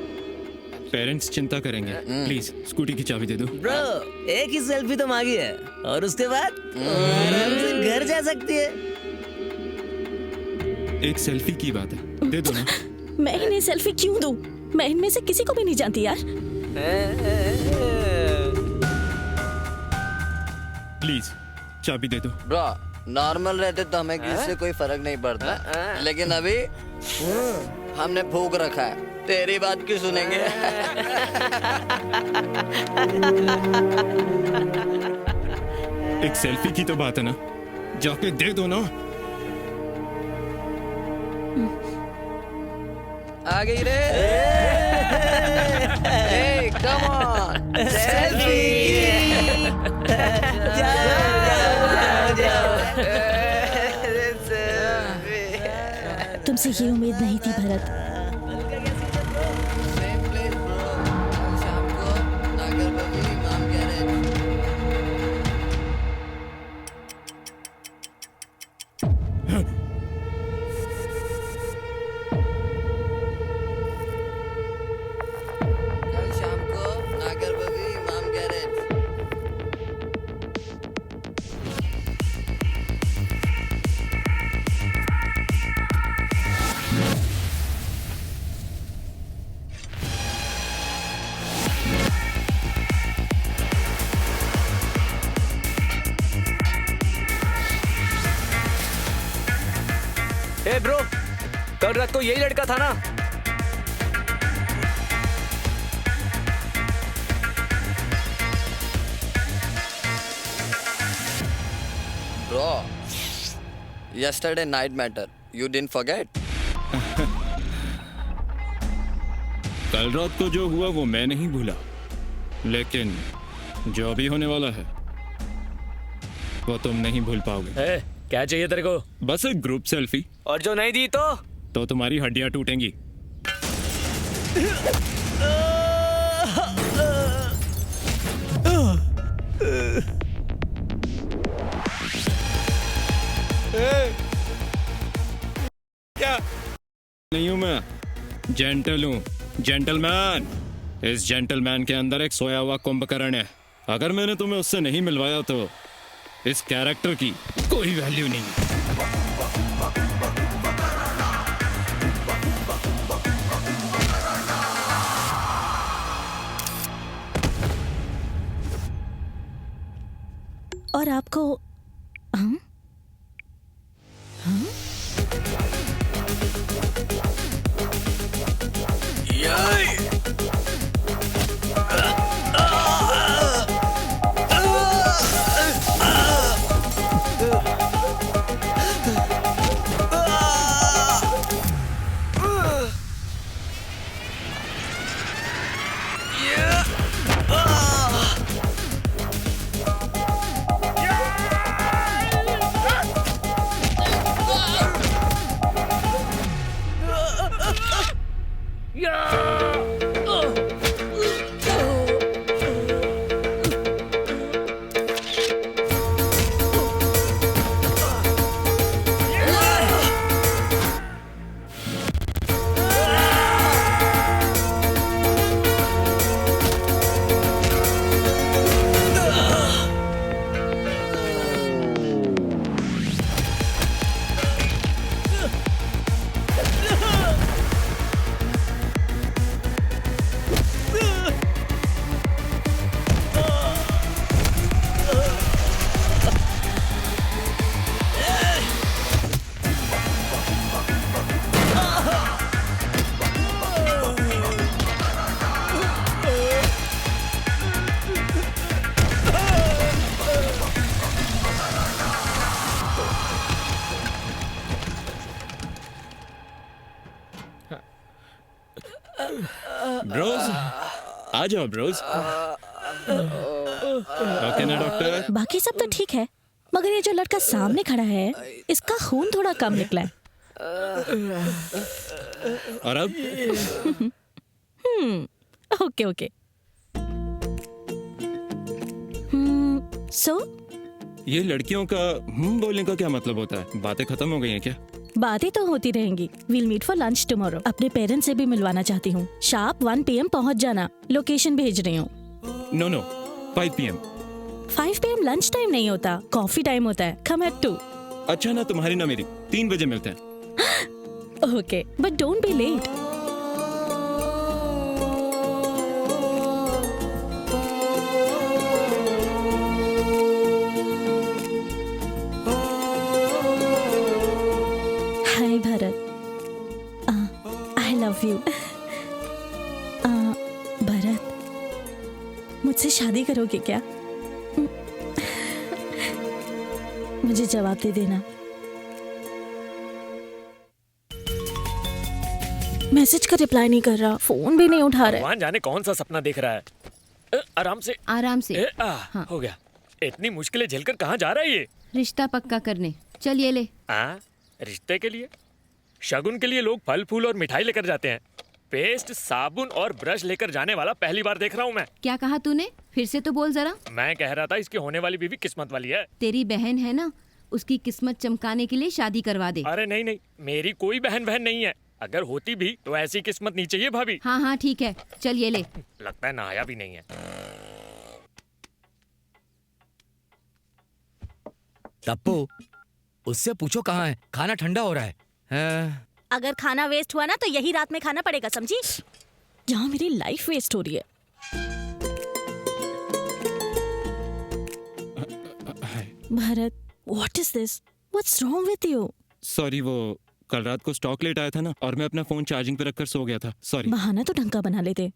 [SPEAKER 8] पेरेंट्स चिंता करेंगे। प्लीज स्कूटी की चाबी दे दो।
[SPEAKER 14] ब्रो, एक ही सेल्फी तो मांगी है और उसके बाद आराम से घर जा सकती है।
[SPEAKER 8] एक सेल्फी की बात है, दे दो ना।
[SPEAKER 4] मैं इन्हें सेल्फी क्यों दूं? मैं इनमें से किसी को भी नहीं जानती यार।
[SPEAKER 8] प्लीज चाबी दे दो।
[SPEAKER 15] ब्रो, नॉर्मल रहते तो हमें किसी से कोई फर्क नहीं पड़ता, लेकिन अभी हमने भूख रखा है। तेरी बात क्यों सुनेंगे?
[SPEAKER 8] एक सेल्फी की तो बात है ना, जाके दे दो ना।
[SPEAKER 15] आ गई रे। Hey, come on, selfie.
[SPEAKER 4] तुमसे ये उम्मीद नहीं थी भरत।
[SPEAKER 15] कल शाम को नागर बबी इमाम गैरेज।
[SPEAKER 3] ए ब्रो, कल रात को यही लड़का था ना?
[SPEAKER 15] Bro, yesterday night matter. You didn't forget?
[SPEAKER 8] कल रात को जो हुआ वो मैं नहीं भूला, लेकिन जो अभी होने वाला है वो तुम नहीं भूल पाओगे।
[SPEAKER 11] क्या चाहिए तेरे को?
[SPEAKER 8] बस एक ग्रुप सेल्फी।
[SPEAKER 11] और जो नहीं दी तो
[SPEAKER 8] तुम्हारी हड्डियां टूटेंगी।
[SPEAKER 15] क्या?
[SPEAKER 8] नहीं हूं मैं, जेंटल हूं, जेंटलमैन। इस जेंटलमैन के अंदर एक सोया हुआ कुंभकर्ण है। अगर मैंने तुम्हें उससे नहीं मिलवाया तो इस कैरेक्टर की कोई वैल्यू नहीं।
[SPEAKER 4] और आपको हम? हम?
[SPEAKER 8] ब्रोज आ जाओ ब्रोज। ओके ना डॉक्टर?
[SPEAKER 4] बाकी सब तो ठीक है, मगर ये जो लड़का सामने खड़ा है इसका खून थोड़ा कम निकला है।
[SPEAKER 8] और अब?
[SPEAKER 4] Okay okay. सो
[SPEAKER 8] ये लड़कियों का बोलने का क्या मतलब होता है? बातें खत्म हो गई हैं क्या?
[SPEAKER 4] बातें तो होती रहेंगी। We'll meet for lunch tomorrow. अपने पेरेंट्स से भी मिलवाना चाहती हूँ। शार्प 1 PM पहुँच जाना। लोकेशन भेज रही हूँ।
[SPEAKER 8] No 5 PM।
[SPEAKER 4] 5 PM lunch time नहीं होता, कॉफी टाइम होता है। Come at 2।
[SPEAKER 8] अच्छा ना तुम्हारी ना मेरी, 3 बजे मिलते हैं।
[SPEAKER 4] Okay but don't be late. Hi Bharat, I love you. Bharat, मुझसे शादी करोगे क्या? मुझे जवाब दे देना। मैसेज का रिप्लाई नहीं कर रहा, फोन भी नहीं उठा रहा है।
[SPEAKER 11] भगवान जाने कौन सा सपना देख रहा है। आराम से
[SPEAKER 16] आराम से।
[SPEAKER 11] हाँ। हो गया। इतनी मुश्किलें झेलकर कहाँ जा रहा है ये?
[SPEAKER 16] रिश्ता पक्का करने। चल ये ले।
[SPEAKER 11] रिश्ते के लिए? शगुन के लिए लोग फल फूल और मिठाई लेकर जाते हैं। पेस्ट, साबुन और ब्रश लेकर जाने वाला पहली बार देख रहा हूँ मैं।
[SPEAKER 16] क्या कहा तूने? फिर से तो बोल जरा।
[SPEAKER 11] मैं कह रहा था इसकी होने वाली बीवी किस्मत वाली है।
[SPEAKER 16] तेरी बहन है ना, उसकी किस्मत चमकाने के लिए शादी करवा दे।
[SPEAKER 11] अरे नहीं, मेरी कोई बहन नहीं है। अगर होती भी तो ऐसी किस्मत नहीं चाहिए भाभी।
[SPEAKER 16] हाँ ठीक है, चल ये ले।
[SPEAKER 11] लगता है नहाया भी नहीं है।
[SPEAKER 6] टप्पू, उससे पूछो कहाँ है, खाना ठंडा हो रहा है।
[SPEAKER 4] अगर खाना वेस्ट हुआ ना तो यही रात में खाना पड़ेगा, समझी? जहाँ मेरी लाइफ वेस्ट हो रही है। Bharat, what is this? What's wrong with you?
[SPEAKER 8] Sorry, वो कल रात को स्टॉक लेट आया था ना, और मैं अपना फोन चार्जिंग पे रखकर सो गया था। सॉरी।
[SPEAKER 4] बहाना तो ढंग का बना लेते।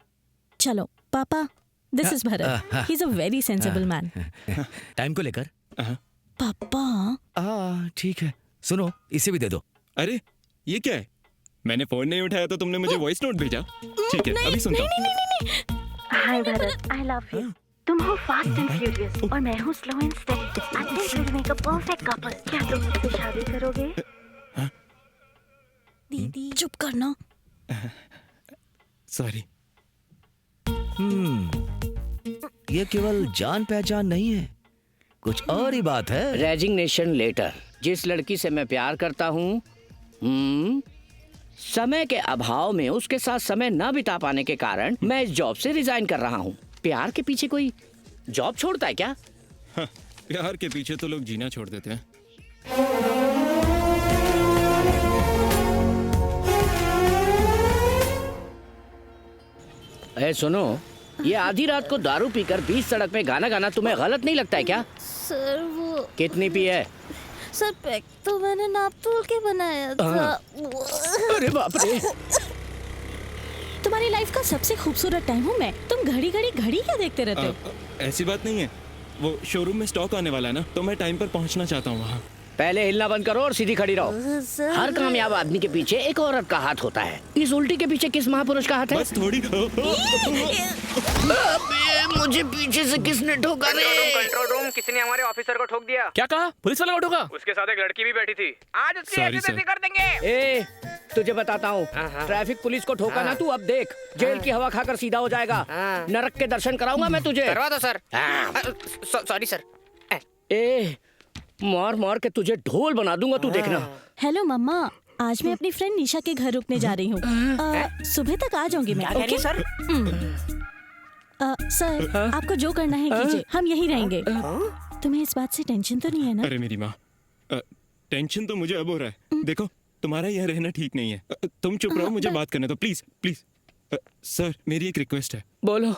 [SPEAKER 4] चलो पापा, this is Bharat, he is a very sensible man.
[SPEAKER 6] Time को लेकर
[SPEAKER 4] पापा।
[SPEAKER 6] ठीक है, सुनो इसे भी दे दो।
[SPEAKER 8] अरे ये क्या है? मैंने फोन नहीं उठाया तो तुमने मुझे वॉइस नोट भेजा। ठीक है, अभी सुनता हूँ।
[SPEAKER 4] Hi Bharat, I love you. तुम हो फास्ट एंड फ्यूरियस और मैं हूँ slow and steady. I think we make a perfect couple. क्या तुम मुझसे शादी करोगे? दीदी चुप करना।
[SPEAKER 8] सॉरी।
[SPEAKER 6] ये केवल जान पहचान नहीं है, कुछ और ही बात है।
[SPEAKER 10] Resignation letter. जिस लड़की से मैं प्यार करता हूँ, समय के अभाव में उसके साथ समय न बिता पाने के कारण मैं इस जॉब से रिजाइन कर रहा हूँ। प्यार के पीछे कोई जॉब छोड़ता है क्या?
[SPEAKER 8] हाँ, प्यार के पीछे तो लोग जीना छोड़ देते हैं।
[SPEAKER 10] ए सुनो, ये आधी रात को दारू पीकर बीच सड़क में गाना गाना तुम्हें गलत नहीं लगता है क्या?
[SPEAKER 4] सर वो
[SPEAKER 10] कितनी पी है?
[SPEAKER 4] सर पैक तो मैंने नाप तोल के बनाया था।
[SPEAKER 10] अरे बाप रे।
[SPEAKER 4] तुम्हारी लाइफ का सबसे खूबसूरत टाइम हूँ मैं। तुम घड़ी क्या देखते रहते हो?
[SPEAKER 8] ऐसी बात नहीं है, वो शोरूम में स्टॉक आने वाला है ना, तो मैं टाइम पर पहुंचना चाहता हूँ वहाँ।
[SPEAKER 10] पहले हिलना बंद करो और सीधी खड़ी रहो। हर कामयाब आदमी के पीछे एक औरत का हाथ होता है। इस उल्टी के पीछे किस महापुरुष का हाथ है?
[SPEAKER 8] बस थोड़ी।
[SPEAKER 10] मुझे पीछे से किसने ठोका रे?
[SPEAKER 13] कंट्रोल रूम, किसी ने हमारे ऑफिसर को ठोक दिया। क्या कहा? पुलिस वाला को ठोका? उसके साथ एक लड़की भी बैठी थी। आज उसकी ऐसी कर देंगे।
[SPEAKER 10] ए, तुझे बताता हूँ, ट्रैफिक पुलिस को ठोका ना तू, अब देख जेल की हवा खाकर सीधा हो जाएगा। नरक के दर्शन कराऊंगा मैं तुझे।
[SPEAKER 13] करवा दो सर। Sorry sir.
[SPEAKER 10] ए, मार मार के तुझे ढोल बना दूंगा, तू देखना।
[SPEAKER 4] हेलो मम्मा, आज मैं अपनी फ्रेंड निशा के घर रुकने जा रही हूँ। सुबह तक आ जाऊंगी मैं। Okay
[SPEAKER 13] sir?
[SPEAKER 4] सर आपको जो करना है कीजिए, हम यहीं रहेंगे। तुम्हें इस बात से टेंशन तो नहीं है ना?
[SPEAKER 8] अरे मेरी माँ, टेंशन तो मुझे अब हो रहा है। देखो तुम्हारा यहाँ रहना ठीक नहीं है। तुम चुप रहो, मुझे बात करने दो प्लीज प्लीज। सर मेरी एक रिक्वेस्ट है।
[SPEAKER 10] बोलो।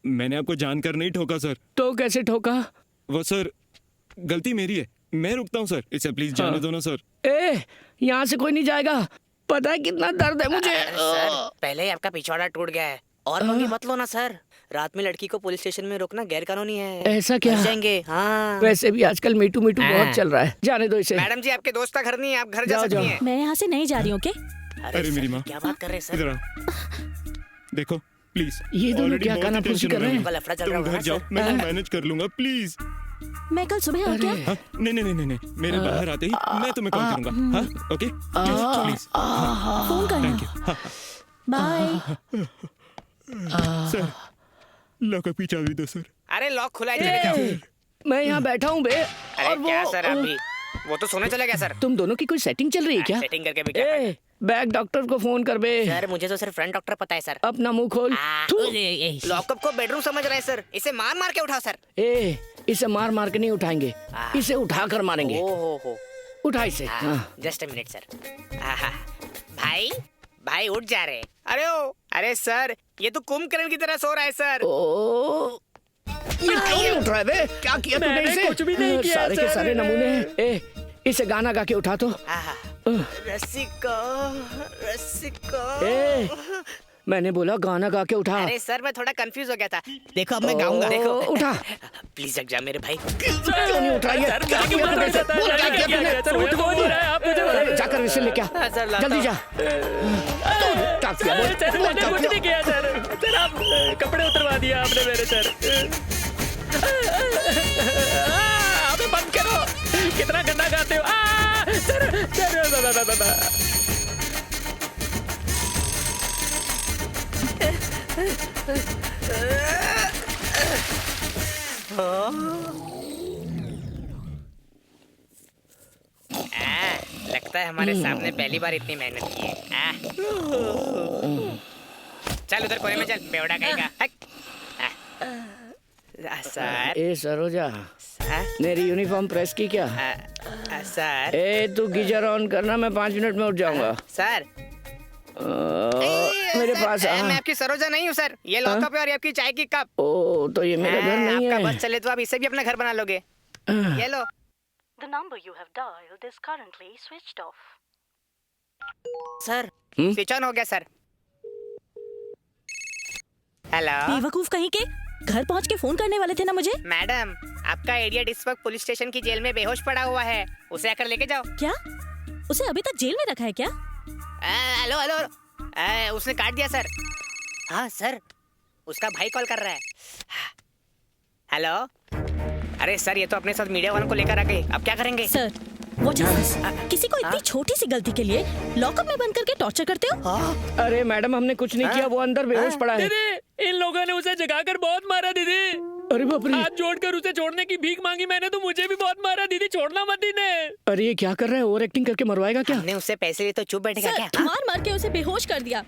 [SPEAKER 8] मैंने आपको जानकर नहीं ठोका सर।
[SPEAKER 10] तो कैसे ठोका?
[SPEAKER 8] वो सर गलती मेरी है, मैं रुकता हूँ सर, इसे प्लीज जाने दो ना सर।
[SPEAKER 10] ए, यहाँ से कोई नहीं जाएगा, पता है कितना दर्द है मुझे।
[SPEAKER 17] सर पहले ही आपका पिछवाड़ा टूट गया है और पंगे मत लो ना सर। रात में लड़की को पुलिस स्टेशन में रोकना गैर कानूनी है।
[SPEAKER 10] ऐसा क्या?
[SPEAKER 17] जाएंगे। हाँ।
[SPEAKER 10] वैसे भी आजकल मीटू बहुत चल रहा है, जाने दो इसे।
[SPEAKER 17] मैडम जी आपके दोस्त का घर नहीं है, आप घर जा सकती हैं।
[SPEAKER 4] मैं यहाँ से नहीं जा रही हूँ।
[SPEAKER 8] अरे मेरी माँ,
[SPEAKER 17] क्या बात कर रहे हैं सर?
[SPEAKER 8] देखो प्लीज,
[SPEAKER 10] ये दोनों क्या कानाफूसी कर रहे हैं?
[SPEAKER 8] तुम घर जाओ, मैं मैनेज कर लूंगा प्लीज।
[SPEAKER 4] मैं कल सुबह आ गया।
[SPEAKER 8] नहीं नहीं नहीं नहीं, मेरे बाहर आते ही मैं तुम्हें कॉल करूंगा। हाँ ओके प्लीज
[SPEAKER 4] फोन करना। बाय।
[SPEAKER 8] सर लॉक का पीछा भी दो सर।
[SPEAKER 17] अरे लॉक खुला है।
[SPEAKER 10] मैं यहाँ बैठा हूँ बे।
[SPEAKER 17] अरे क्या सर अभी वो तो सोने चला गया सर।
[SPEAKER 10] तुम दोनों की कोई सेटिंग चल रही है क्या?
[SPEAKER 17] सेटिंग करके भी क्या?
[SPEAKER 10] बैग डॉक्टर को फोन कर बे।
[SPEAKER 17] सर मुझे तो सिर्फ फ्रंट डॉक्टर पता है सर।
[SPEAKER 10] अपना मुंह खोल।
[SPEAKER 17] लॉकअप को बेडरूम समझ रहे हैं सर, इसे मार मार के उठाओ सर।
[SPEAKER 10] ए, इसे मार मार के नहीं उठाएंगे, इसे उठा कर मारेंगे।
[SPEAKER 17] हो
[SPEAKER 10] उठा इसे।
[SPEAKER 17] Just a minute sir. भाई उठ जा रहे। अरे सर ये तो कुंभकर्ण की तरह सो रहा है सर।
[SPEAKER 10] ये क्यों उठ रहा है बे? क्या किया तूने इसे?
[SPEAKER 13] कुछ भी नहीं किया
[SPEAKER 10] सारे के सारे नमूने हैं। ए, इसे गाना गा के उठा तो।
[SPEAKER 17] रस्सी को।
[SPEAKER 10] ए, मैंने बोला गाना गा के उठा।
[SPEAKER 17] अरे सर मैं थोड़ा कंफ्यूज हो गया था। देखो अब मैं गाऊंगा। देखो
[SPEAKER 10] उठा।
[SPEAKER 17] प्लीज जग जा मेरे भाई।
[SPEAKER 10] क्यों नहीं उठ रहा है? क्या किया तूने? जाकर इसे लेके आ, जल्दी जा।
[SPEAKER 13] कुछ नहीं किया सर, आप कपड़े उतरवा दिया आपने मेरे सर। अबे बंद करो, कितना गंदा गाते हो।
[SPEAKER 17] लगता है हमारे सामने पहली बार इतनी मेहनत की है। चल उधर कोने में चल, बेवड़ा कहेगा। सर
[SPEAKER 10] ए सरोजा, मेरी यूनिफॉर्म प्रेस की क्या?
[SPEAKER 17] सर
[SPEAKER 10] ए तू गीजर ऑन करना, मैं 5 मिनट में उठ जाऊंगा।
[SPEAKER 17] सर
[SPEAKER 10] मेरे पास
[SPEAKER 17] मैं आपकी सरोजा नहीं हूँ सर, ये लॉकअप है और ये आपकी चाय की कप।
[SPEAKER 10] ओ तो ये मेरा घर नहीं है।
[SPEAKER 17] आपका बस चले तो आप इसे भी अपना घर बना लोगे। ये लो।
[SPEAKER 4] The number you have dialed is currently switched off.
[SPEAKER 17] Sir switch on हो गया सर। हेलो।
[SPEAKER 4] बेवकूफ कहीं के, घर पहुंच के फोन करने वाले थे ना मुझे।
[SPEAKER 17] मैडम आपका इडियट इस वक्त पुलिस स्टेशन की जेल में बेहोश पड़ा हुआ है, उसे आकर लेके जाओ।
[SPEAKER 4] क्या? उसे अभी तक जेल में रखा है क्या?
[SPEAKER 17] हेलो उसने काट दिया सर। हाँ सर उसका भाई कॉल कर रहा है। हेलो। अरे सर ये तो अपने साथ मीडिया वालों को लेकर आ गए, अब क्या करेंगे?
[SPEAKER 4] सर वो किसी को इतनी छोटी सी गलती के लिए लॉकअप में बंद करके टॉर्चर करते हो?
[SPEAKER 10] अरे मैडम हमने कुछ नहीं किया, वो अंदर बेहोश पड़ा है।
[SPEAKER 13] दीदी इन लोगों ने उसे जगाकर बहुत मारा दीदी।
[SPEAKER 10] अरे बाप रे।
[SPEAKER 13] हाथ जोड़कर उसे छोड़ने की भीख मांगी मैंने, तो मुझे भी बहुत मारा दीदी, छोड़ना मत इन्हें।
[SPEAKER 10] अरे ये क्या कर रहा है, ओवर एक्टिंग करके मरवाएगा क्या?
[SPEAKER 17] हमने उससे पैसे लिए तो चुप बैठेगा क्या?
[SPEAKER 4] मार मार के उसे बेहोश कर दिया।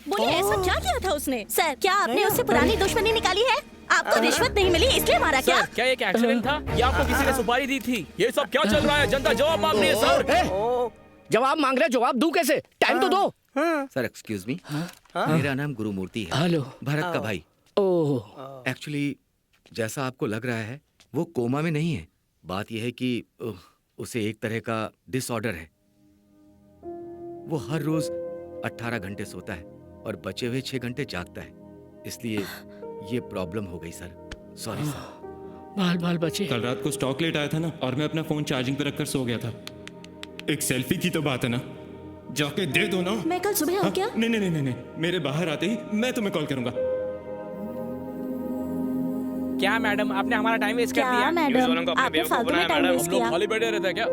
[SPEAKER 4] बोलिए ऐसा क्या किया था उसने? सर क्या आपने उससे पुरानी दुश्मनी निकाली है? आपको रिश्वत नहीं मिली इसलिए मारा क्या?
[SPEAKER 11] क्या एक एक्सीडेंट था या आपको किसी ने सुपारी दी थी? ये सब क्या चल रहा है? जनता जवाब मांग रही है सर।
[SPEAKER 10] जवाब मांग रहे, जवाब दूं कैसे? टाइम तो दो।
[SPEAKER 6] सर एक्सक्यूज मी, मेरा नाम गुरुमूर्ति है।
[SPEAKER 10] हेलो।
[SPEAKER 6] भरत का भाई।
[SPEAKER 10] ओह।
[SPEAKER 6] एक्चुअली जैसा आपको लग रहा है वो कोमा में नहीं है। बात यह है कि उसे एक तरह का डिसऑर्डर है। वो हर रोज 18 घंटे सोता है और बचे हुए 6 घंटे जागता है, इसलिए ये प्रॉब्लम हो गई सर। Sorry sir.
[SPEAKER 10] बाल बाल बचे।
[SPEAKER 8] कल रात को स्टॉक लेट आया था ना, और मैं अपना फोन चार्जिंग पे रखकर सो गया था। एक सेल्फी की तो बात है ना, जाके दे दो ना।
[SPEAKER 4] मैं कल सुबह आऊं क्या?
[SPEAKER 8] नहीं नहीं नहीं नहीं, मेरे बाहर आते ही मैं तुम्हें कॉल करूंगा।
[SPEAKER 11] क्या मैडम, आपने हमारा टाइम वेस्ट कर
[SPEAKER 4] क्या
[SPEAKER 11] दिया।
[SPEAKER 4] मैडम, आपने फालतू में टाइम वेस्ट
[SPEAKER 11] हम लोग
[SPEAKER 4] किया।
[SPEAKER 11] खाली बैठे रहते हैं क्या?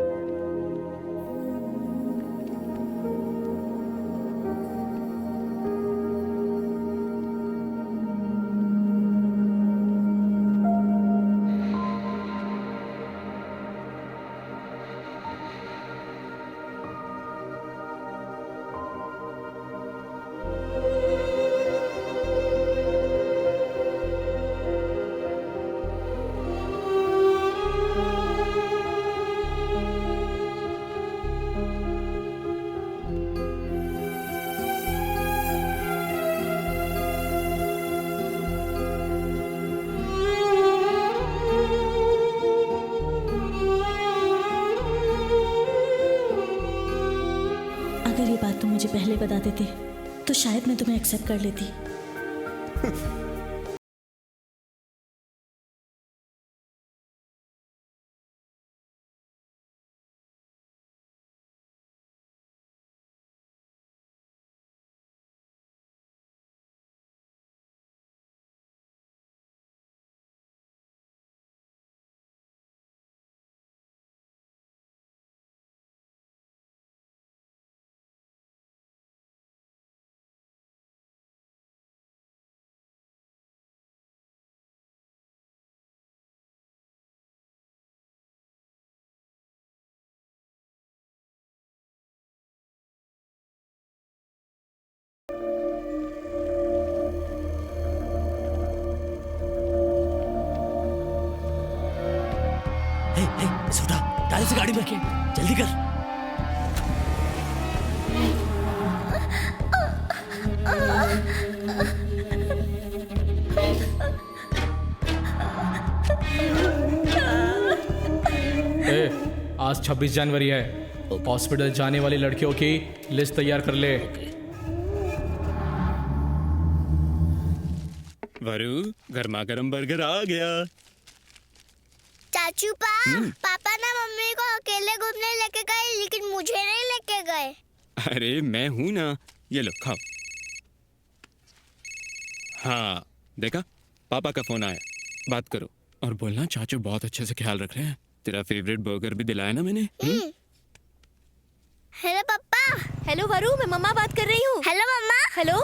[SPEAKER 4] अगर ये बात तुम मुझे पहले बता देते तो शायद मैं तुम्हें एक्सेप्ट कर लेती।
[SPEAKER 14] सोटा डाल से गाड़ी में, जल्दी कर।
[SPEAKER 3] आज 26 जनवरी है। हॉस्पिटल जाने वाली लड़कियों की लिस्ट तैयार कर ले।
[SPEAKER 8] वरु, गर्मा गर्म बर्गर आ गया।
[SPEAKER 7] चाचू पापा ना मम्मी को अकेले घूमने लेके गए, लेकिन मुझे नहीं लेके गए।
[SPEAKER 8] अरे मैं हूं ना, ये लो खाओ। हाँ देखा, पापा का फोन आया, बात करो और बोलना चाचू बहुत अच्छे से ख्याल रख रहे हैं। तेरा फेवरेट बर्गर भी दिलाया ना मैंने।
[SPEAKER 7] हेलो पापा।
[SPEAKER 9] हेलो वरु, मैं मम्मा बात कर रही हूँ।
[SPEAKER 7] हेलो मम्मा।
[SPEAKER 9] हेलो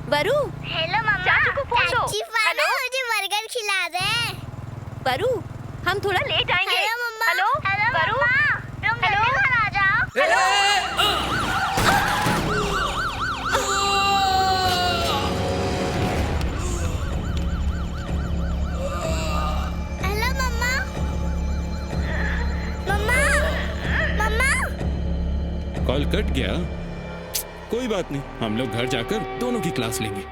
[SPEAKER 9] वरु।
[SPEAKER 7] हेलो मम्मा।
[SPEAKER 9] चाचू को फोन दो।
[SPEAKER 7] हेलो, मुझे बर्गर खिला दे।
[SPEAKER 9] वरु, हम थोड़ा लेट आएंगे।
[SPEAKER 7] हेलो मम्मा।
[SPEAKER 9] हेलो वरु।
[SPEAKER 7] तुम जल्दी घर आ जाओ।
[SPEAKER 9] हेलो
[SPEAKER 7] हेलो मम्मा। मम्मा मम्मा।
[SPEAKER 8] कॉल कट गया, कोई बात नहीं, हम लोग घर जाकर दोनों की क्लास लेंगे।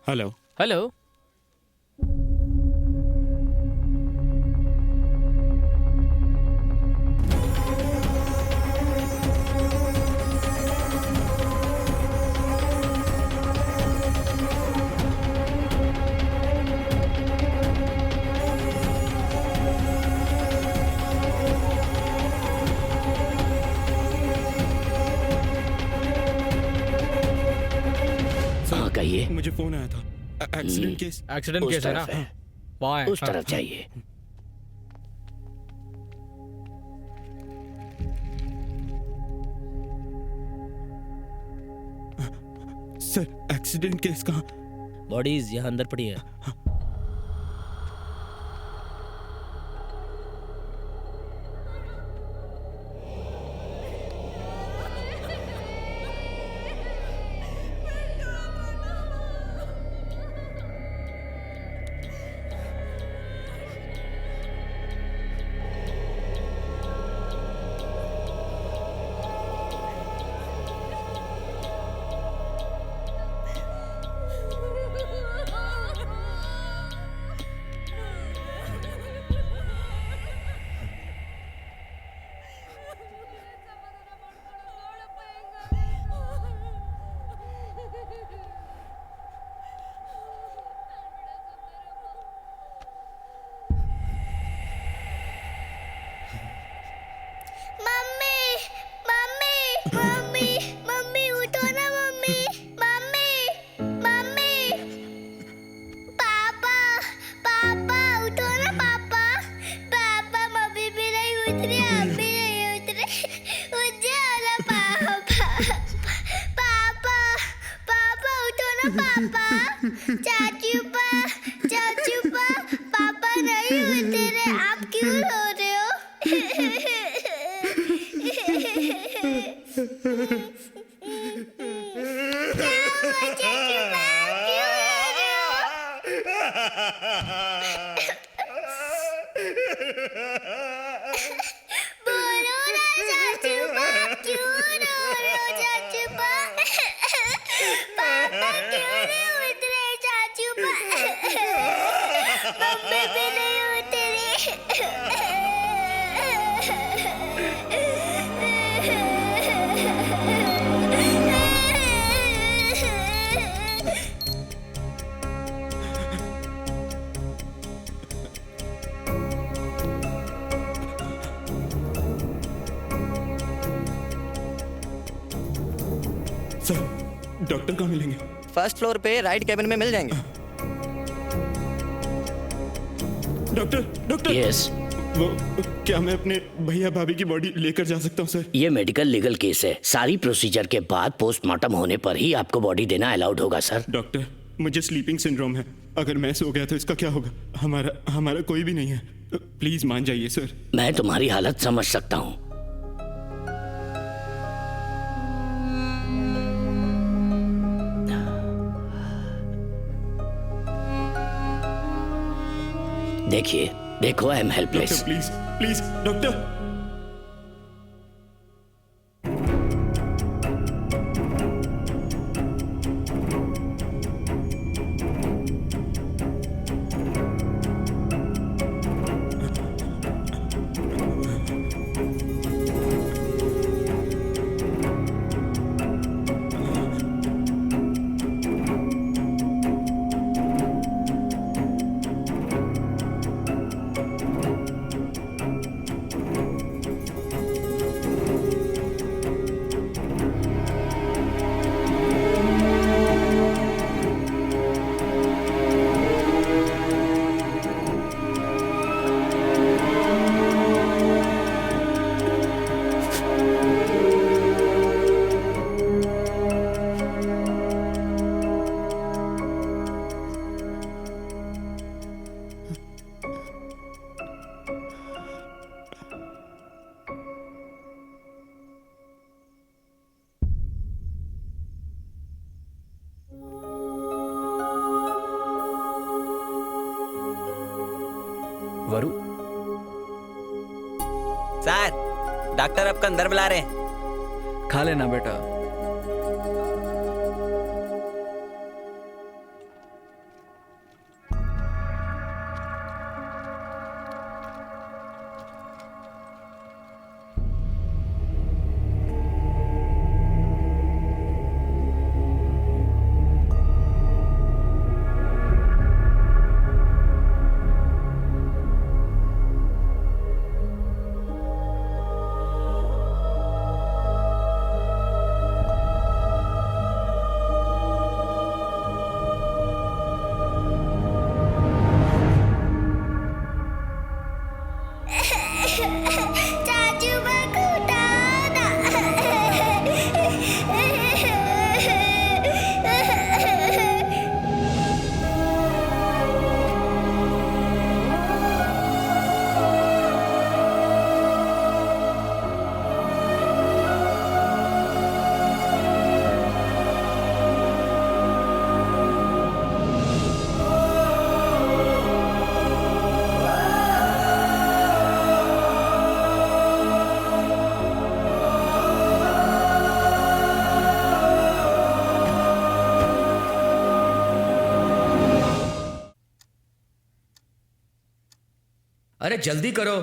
[SPEAKER 8] Hello
[SPEAKER 11] hello.
[SPEAKER 10] कहिए।
[SPEAKER 8] मुझे फोन आया था, एक्सीडेंट केस।
[SPEAKER 3] एक्सीडेंट केस है ना? वहाँ है।
[SPEAKER 10] उस तरफ जाइए।
[SPEAKER 8] सर एक्सीडेंट केस कहाँ?
[SPEAKER 14] बॉडीज यहाँ अंदर पड़ी है।
[SPEAKER 8] डॉक्टर कहाँ मिलेंगे?
[SPEAKER 5] फर्स्ट फ्लोर पे राइट कैबिन में मिल जाएंगे।
[SPEAKER 8] डॉक्टर
[SPEAKER 10] यस
[SPEAKER 8] वो क्या मैं अपने भैया भाभी की बॉडी लेकर जा सकता हूँ सर?
[SPEAKER 10] ये मेडिकल लीगल केस है। सारी प्रोसीजर के बाद पोस्टमार्टम होने पर ही आपको बॉडी देना अलाउड होगा सर।
[SPEAKER 8] डॉक्टर मुझे स्लीपिंग सिंड्रोम है, अगर मैं सो गया तो इसका क्या होगा? हमारा कोई भी नहीं है, प्लीज मान जाइए सर।
[SPEAKER 10] मैं तुम्हारी हालत समझ सकता हूँ। देखो I am helpless.
[SPEAKER 8] Please please doctor.
[SPEAKER 13] वरु
[SPEAKER 14] सर, डॉक्टर आपको अंदर बुला रहे हैं।
[SPEAKER 3] खा लेना बेटा।
[SPEAKER 6] जल्दी करो,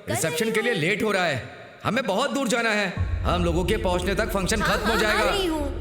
[SPEAKER 6] रिसेप्शन के लिए लेट हो रहा है। हमें बहुत दूर जाना है। हम लोगों के पहुंचने तक फंक्शन खत्म हो जाएगा।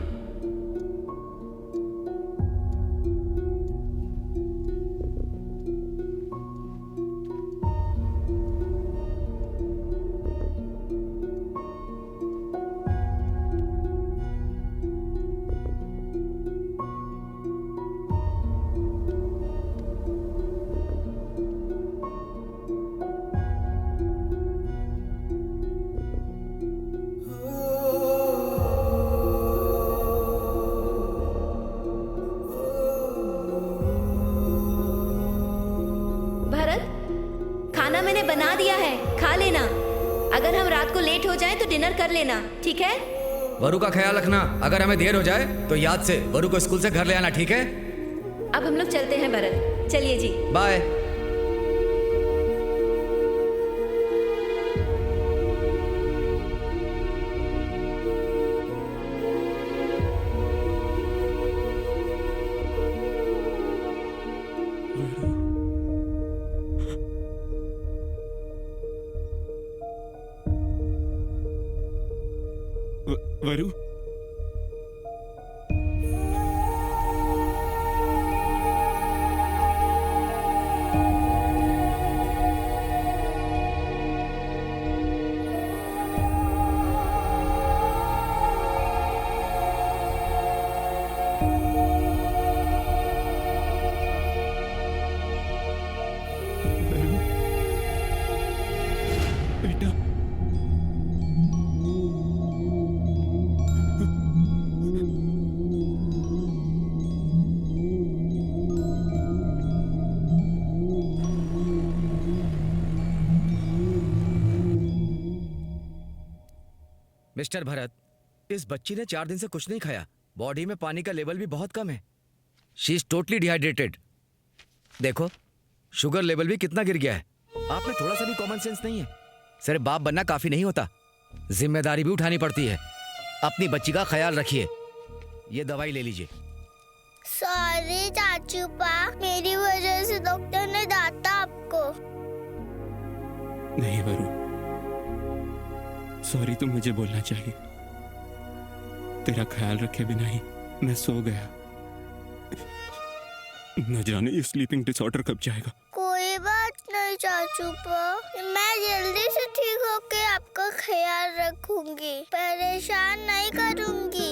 [SPEAKER 9] खाना मैंने बना दिया है, खा लेना। अगर हम रात को लेट हो जाएं तो डिनर कर लेना, ठीक है?
[SPEAKER 6] वरु का ख्याल रखना। अगर हमें देर हो जाए तो याद से वरु को स्कूल से घर ले आना, ठीक है?
[SPEAKER 9] अब हम लोग चलते हैं भरत, चलिए जी।
[SPEAKER 6] बाय।
[SPEAKER 8] वरु,
[SPEAKER 6] मिस्टर भरत, इस बच्ची ने 4 दिन से कुछ नहीं खाया। बॉडी में पानी का लेवल भी बहुत कम है। She is totally dehydrated. देखो, शुगर लेवल भी कितना गिर गया है। आप में थोड़ा सा भी कॉमन सेंस नहीं है। सिर्फ बाप बनना काफी नहीं होता, जिम्मेदारी भी उठानी पड़ती है। अपनी बच्ची का ख्याल रखिए। ये दवाई ले लीजिए।
[SPEAKER 7] सॉरी चाचू पा, मेरी वजह से डॉक्टर ने डांटा आपको।
[SPEAKER 8] नहीं वरु, सॉरी तो मुझे बोलना चाहिए। तेरा ख्याल रखे बिना ही मैं सो गया। न जाने ये स्लीपिंग डिसऑर्डर कब जाएगा।
[SPEAKER 7] कोई बात नहीं चाचू पा, मैं जल्दी से ठीक होके आपका ख्याल रखूंगी, परेशान नहीं करूंगी।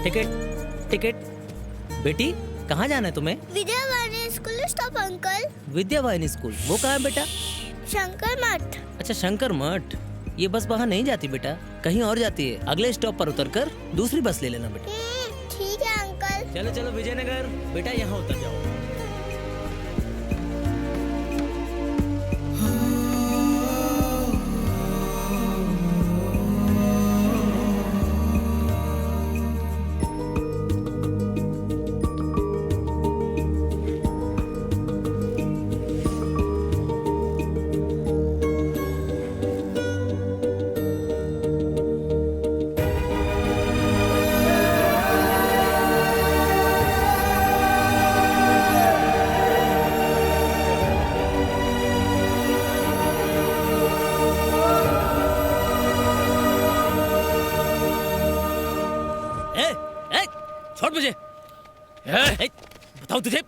[SPEAKER 14] Ticket ticket. बेटी, कहाँ जाना है तुम्हें?
[SPEAKER 7] Vidyavani school stop uncle.
[SPEAKER 14] Vidyavani school, वो कहाँ है बेटा?
[SPEAKER 7] शंकर मठ।
[SPEAKER 14] अच्छा, शंकर मठ। ये बस वहाँ नहीं जाती बेटा, कहीं और जाती है। अगले स्टॉप पर उतरकर दूसरी बस ले लेना बेटा।
[SPEAKER 7] ठीक है अंकल।
[SPEAKER 14] चलो चलो विजयनगर। बेटा यहाँ उतर जाओ।
[SPEAKER 11] बताओ तुझे,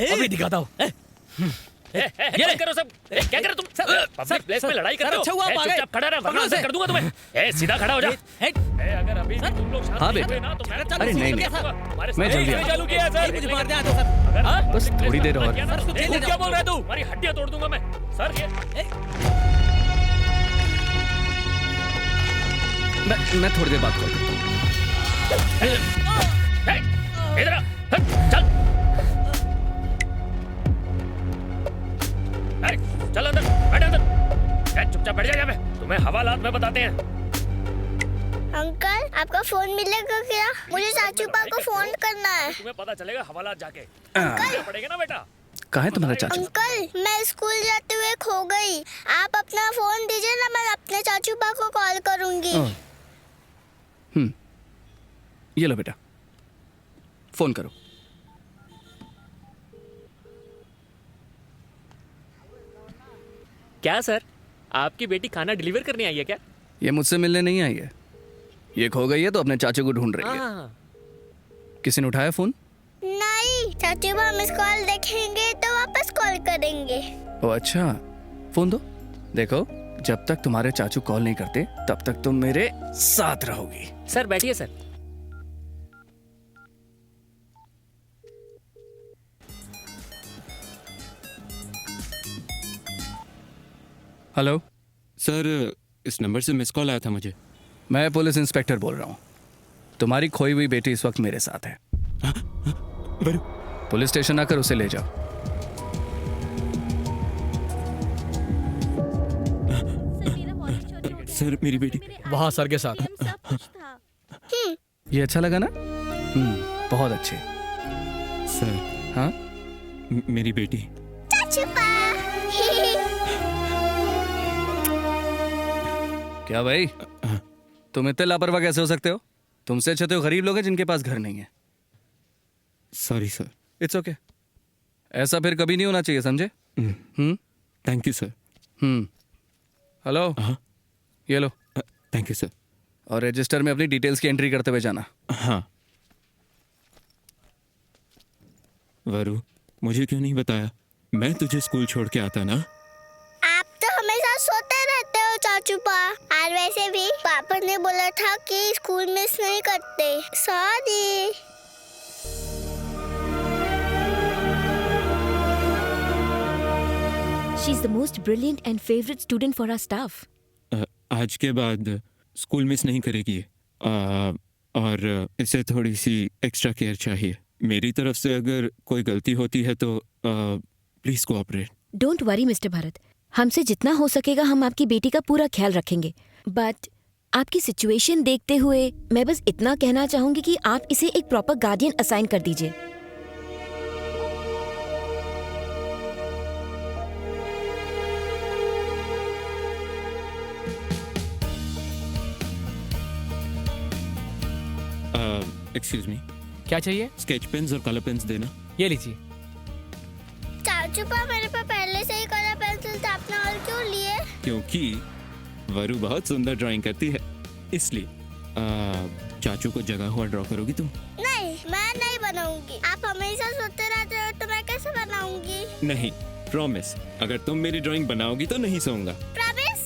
[SPEAKER 11] अभी दिखाता हूँ। ये करो सब। क्या कर रहे तुम? पब्लिक प्लेस में लड़ाई कर रहे हो? चुपचाप खड़ा रह वरना अंदर कर दूंगा तुम्हें। सीधा खड़ा हो जा। अगर अभी भी तुम लोग
[SPEAKER 3] हाँ बेटा। अरे नहीं मैं जल्दी
[SPEAKER 11] चालू किया सर।
[SPEAKER 14] मुझे मार दिया तो सर।
[SPEAKER 3] बस थोड़ी देर और।
[SPEAKER 11] क्या बोल रहा है तू? हमारी हड्डियां तोड़ दूंगा मैं सर।
[SPEAKER 3] मैं थोड़ी देर बात कॉल करता हूँ।
[SPEAKER 11] इधर चल चल अंदर बैठ अंदर। चुपचाप बैठ जा यहाँ पे। तुम्हें हवालात में बताते हैं।
[SPEAKER 7] अंकल आपका फोन मिलेगा क्या? मुझे चाचू पा को फोन करना है।
[SPEAKER 11] तुम्हें पता चलेगा हवालात जाके। अंकल पड़ेगा ना बेटा।
[SPEAKER 3] कहाँ है तुम्हारा चाचू?
[SPEAKER 7] अंकल मैं स्कूल जाते हुए खो गई। आप अपना फोन दीजिए ना, मैं अपने चाचू पा को कॉल करूंगी।
[SPEAKER 3] ये लो बेटा, फोन करो।
[SPEAKER 11] क्या सर, आपकी बेटी खाना डिलीवर करने आई है क्या?
[SPEAKER 3] ये मुझसे मिलने नहीं आई है, ये खो गई है तो अपने चाचू को ढूंढ रही है। किसी ने उठाया फोन?
[SPEAKER 7] नहीं, चाचू पा मिस कॉल देखेंगे तो वापस कॉल करेंगे।
[SPEAKER 3] ओ अच्छा, फोन दो। देखो जब तक तुम्हारे चाचू कॉल नहीं करते तब तक तुम मेरे साथ रहोगी।
[SPEAKER 11] सर बैठिए सर।
[SPEAKER 3] हेलो
[SPEAKER 8] सर, इस नंबर से मिस कॉल आया था मुझे।
[SPEAKER 3] मैं पुलिस इंस्पेक्टर बोल रहा हूँ। तुम्हारी खोई हुई बेटी इस वक्त मेरे साथ है। पुलिस स्टेशन आकर उसे ले जाओ।
[SPEAKER 8] सर मेरी बेटी
[SPEAKER 18] वहाँ सर के साथ।
[SPEAKER 3] ये अच्छा लगा ना? बहुत अच्छे।
[SPEAKER 8] सर
[SPEAKER 3] हाँ
[SPEAKER 8] मेरी बेटी।
[SPEAKER 7] चाचू पा।
[SPEAKER 3] क्या भाई, तुम इतने लापरवाह कैसे हो सकते हो? तुमसे अच्छे तो गरीब लोग हैं जिनके पास घर नहीं है।
[SPEAKER 8] Sorry sir.
[SPEAKER 3] It's okay. ऐसा फिर कभी नहीं होना चाहिए, समझे?
[SPEAKER 8] Thank you sir.
[SPEAKER 3] हेलो, ये लो।
[SPEAKER 8] Thank you sir.
[SPEAKER 3] और रजिस्टर में अपनी डिटेल्स की एंट्री करते हुए जाना।
[SPEAKER 8] हाँ। वरु, मुझे क्यों नहीं बताया? मैं तुझे स्कूल छोड़ के आता ना।
[SPEAKER 7] आप तो हमेशा सोते रहते हो चाचू पा। और वैसे भी पापा ने बोला था कि स्कूल मिस नहीं करते। Sorry.
[SPEAKER 9] She is the most brilliant and favorite student for our staff.
[SPEAKER 8] आज के बाद स्कूल मिस नहीं करेगी और इसे थोड़ी सी एक्स्ट्रा केयर चाहिए मेरी तरफ से। अगर कोई गलती होती है तो please cooperate.
[SPEAKER 9] Don't worry mister Bharat, हमसे जितना हो सकेगा हम आपकी बेटी का पूरा ख्याल रखेंगे। बट आपकी सिचुएशन देखते हुए मैं बस इतना कहना चाहूंगी कि आप इसे एक प्रॉपर गार्डियन असाइन कर दीजिए।
[SPEAKER 8] एक्सक्यूज मी,
[SPEAKER 18] क्या चाहिए?
[SPEAKER 8] स्केच पेन्स और कलर पेन्स देना।
[SPEAKER 18] ये लीजिए।
[SPEAKER 7] चाचू पा मेरे पास पहले से ही कलर पेंसिल था, आपने और क्यों लिए?
[SPEAKER 8] क्योंकि वरु बहुत सुंदर ड्राइंग करती है इसलिए। चाचू को जगा हुआ ड्रॉ करोगी तुम?
[SPEAKER 7] नहीं, मैं नहीं बनाऊंगी। आप हमेशा सोते रहते हो तो मैं कैसे बनाऊंगी?
[SPEAKER 8] नहीं, प्रॉमिस। अगर तुम मेरी ड्राइंग बनाओगी तो नहीं सोऊंगा।
[SPEAKER 7] प्रॉमिस?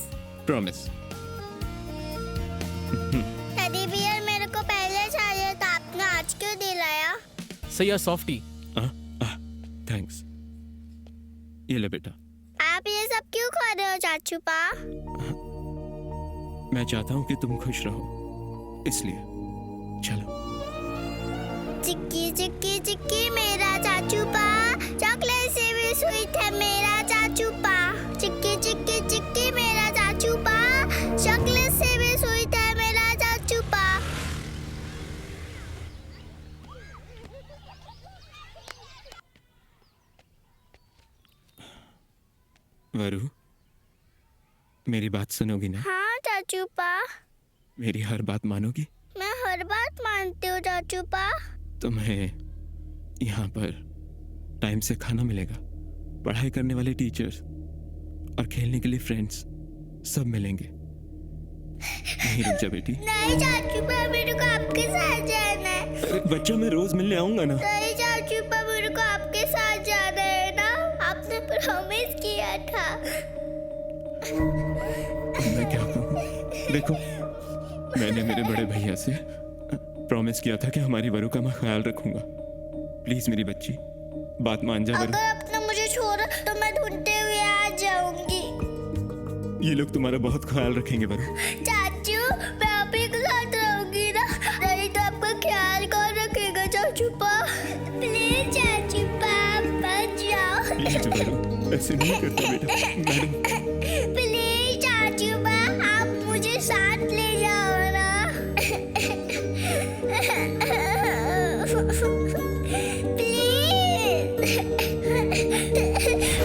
[SPEAKER 8] प्रॉमिस।
[SPEAKER 7] टेडी बियर मेरे को पहले चाहिए था, आपने आज क्यों दिलाया?
[SPEAKER 18] सही है सॉफ्टी।
[SPEAKER 8] थैंक्स। ये ले बेटा।
[SPEAKER 7] आप ये सब क्यों खा रहे हो चाचू पा?
[SPEAKER 8] मैं चाहता हूँ कि तुम खुश रहो इसलिए। चलो।
[SPEAKER 7] चिक्की चिक्की चिक्की मेरा चाचू पा, चॉकलेट से भी स्वीट है मेरा चाचू पा। चिक्की चिक्की चिक्की मेरा चाचू पा, चॉकलेट से भी स्वीट है मेरा चाचू पा।
[SPEAKER 8] वरु, मेरी बात सुनोगी ना?
[SPEAKER 7] हाँ चाचू पा।
[SPEAKER 8] मेरी हर बात मानोगी?
[SPEAKER 7] मैं हर बात मानती हूँ चाचू पा।
[SPEAKER 8] तुम्हें यहाँ पर टाइम से खाना मिलेगा, पढ़ाई करने वाले टीचर्स और खेलने के लिए फ्रेंड्स सब मिलेंगे। नहीं रुक जा बेटी।
[SPEAKER 7] नहीं चाचू पा, मेरे को आपके साथ जाना है।
[SPEAKER 8] अरे बच्चा, मैं रोज मिलने आऊंगा ना।
[SPEAKER 7] नहीं चाचू पा, मेरे को आपके साथ जाना है ना, आपने प्रॉमिस
[SPEAKER 8] देखो, मैंने मेरे बड़े भैया से प्रॉमिस किया था कि हमारी वरु का मैं ख्याल रखूंगा। प्लीज मेरी बच्ची, बात मान जा वरु।
[SPEAKER 7] अगर आपने मुझे छोड़ा तो मैं ढूंढते हुए आ जाऊंगी।
[SPEAKER 8] ये लोग तुम्हारा बहुत ख्याल रखेंगे वरु।
[SPEAKER 7] चाचू, मैं आप ही के साथ रहूंगी ना, नहीं तो आपका ख्याल कौन रखेगा चाचू पा? प्लीज चाचू पा, बच जाओ।
[SPEAKER 8] प्लीज वरु, ऐसे नहीं करता बेटा। मैडम,
[SPEAKER 7] प्लीज चाचू पा, आप मुझे साथ ले जाओ ना।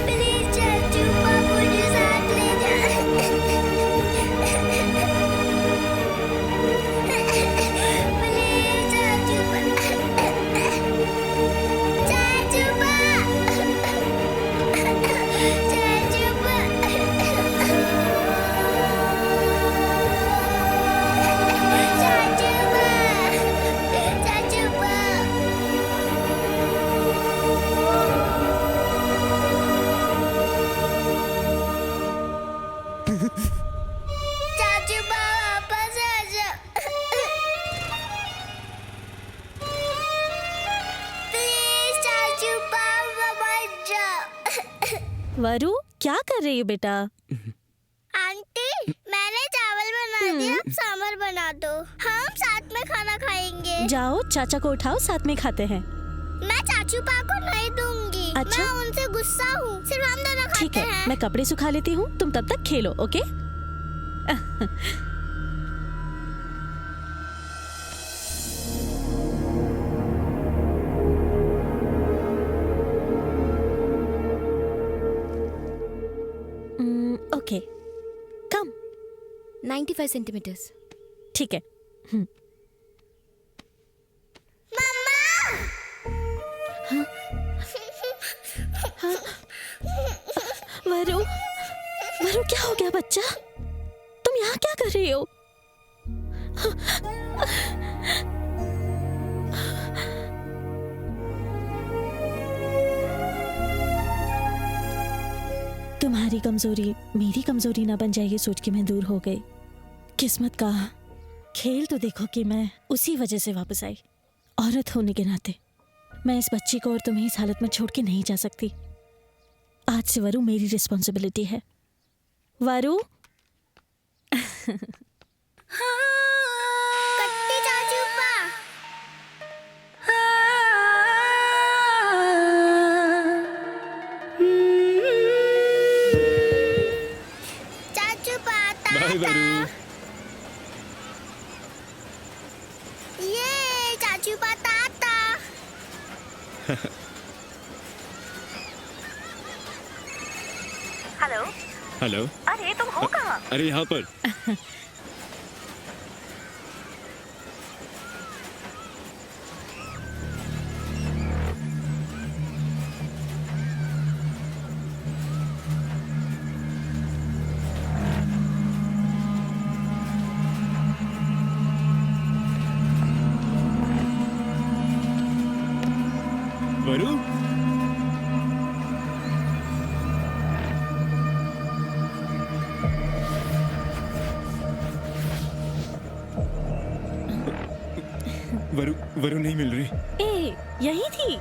[SPEAKER 7] प्लीज चाचू पा, मुझे साथ ले जाओ। प्लीज चाचू पा, चाचू पा, चाचू पा, चाचू पा। चाचू बा वापस आ जाओ। प्लीज चाचू बा वापस जाओ।
[SPEAKER 4] वरु क्या कर रही हो बेटा?
[SPEAKER 7] आंटी, मैंने चावल बना दिया, अब सांभर बना दो, हम साथ में खाना खाएंगे।
[SPEAKER 4] जाओ चाचा को उठाओ, साथ में खाते हैं।
[SPEAKER 7] मैं चाचू पा को नहीं दूंगी।
[SPEAKER 4] अच्छा?
[SPEAKER 7] मैं उनसे गुस्सा हूँ, सिर्फ हम दोनों
[SPEAKER 4] ठीक
[SPEAKER 7] खाते
[SPEAKER 4] है,
[SPEAKER 7] हैं।
[SPEAKER 4] मैं कपड़े सुखा लेती हूँ, तुम तब तक खेलो, ओके? ओके, कम
[SPEAKER 9] 95 सेंटीमीटर्स।
[SPEAKER 4] ठीक है। वरु, वरु क्या हो गया बच्चा? तुम यहाँ क्या कर रही हो? तुम्हारी कमजोरी मेरी कमजोरी ना बन जाए, ये सोच के मैं दूर हो गई। किस्मत का खेल तो देखो कि मैं उसी वजह से वापस आई। औरत होने के नाते मैं इस बच्ची को और तुम्हें इस हालत में छोड़ के नहीं जा सकती। आज से वरु मेरी रिस्पॉन्सिबिलिटी है। वरु
[SPEAKER 7] कट्टी चाचू पा। चाचू पा,
[SPEAKER 8] बाय वरु।
[SPEAKER 7] ये चाचू पा ताता।
[SPEAKER 4] हेलो।
[SPEAKER 8] हेलो।
[SPEAKER 4] अरे तुम हो कहाँ?
[SPEAKER 8] अरे यहाँ पर। वरु, वरु, वरु नहीं मिल रही।
[SPEAKER 4] ए, यही थी।